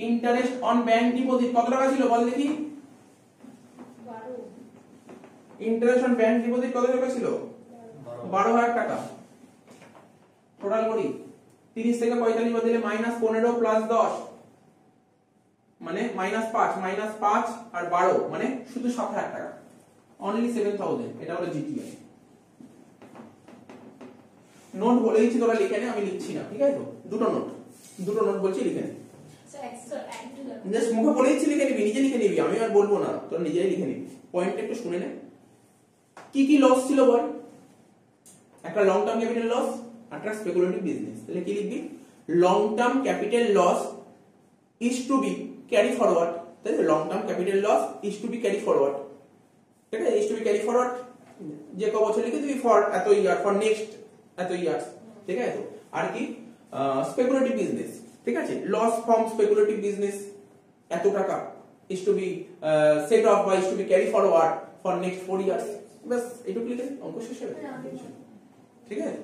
ইন্টারেস্ট অন ব্যাংক ডিপোজিট কত টাকা ছিল বল দেখি? 12। ইন্টারেস্ট অন ব্যাংক ডিপোজিট কত টাকা ছিল? 12,000 টাকা। টোটাল করি, 30 থেকে 45 বাদ দিলে -15 প্লাস 10 মানে -5 আর 12 মানে শুধু 7,000 টাকা, অনলি 7,000। এটা হলো জিটিআই। নোট বলে দিচ্ছি, তোরা লিখে নে, আমি লিখছি না, ঠিক আছে তো। দুটো নোট বলছি, লিখে নে। জাস্ট মুখে বলে দিচ্ছি, লিখে নিবি, নিজে লিখে নিবি, আমি আর বলবো না, তোরা নিজেই লিখে নিবি। পয়েন্ট একটু শুনে নে। কি কি লস ছিল বল? একটা লং টার্ম ক্যাপিটাল লস, একটা স্পেকুলেটিভ বিজনেস। তাহলে কি লিখবি? Long term capital loss is to be carry forward, তাই তো। Long term capital loss is to be carry forward, ঠিক আছে, is to be carry forward যে ক বছর লিখে দিবি, ফর এত ইয়ার, ফর নেক্সট এত ইয়ার্স, ঠিক আছে তো। আর কি? স্পেকুলেটিভ বিজনেস, ঠিক আছে, লস ফ্রম স্পেকুলেটিভ বিজনেস এত টাকা is to be set off by is to be carry forward for next 4 years, বাস এটুকু লিখে অঙ্ক শেষ হবে, ঠিক আছে।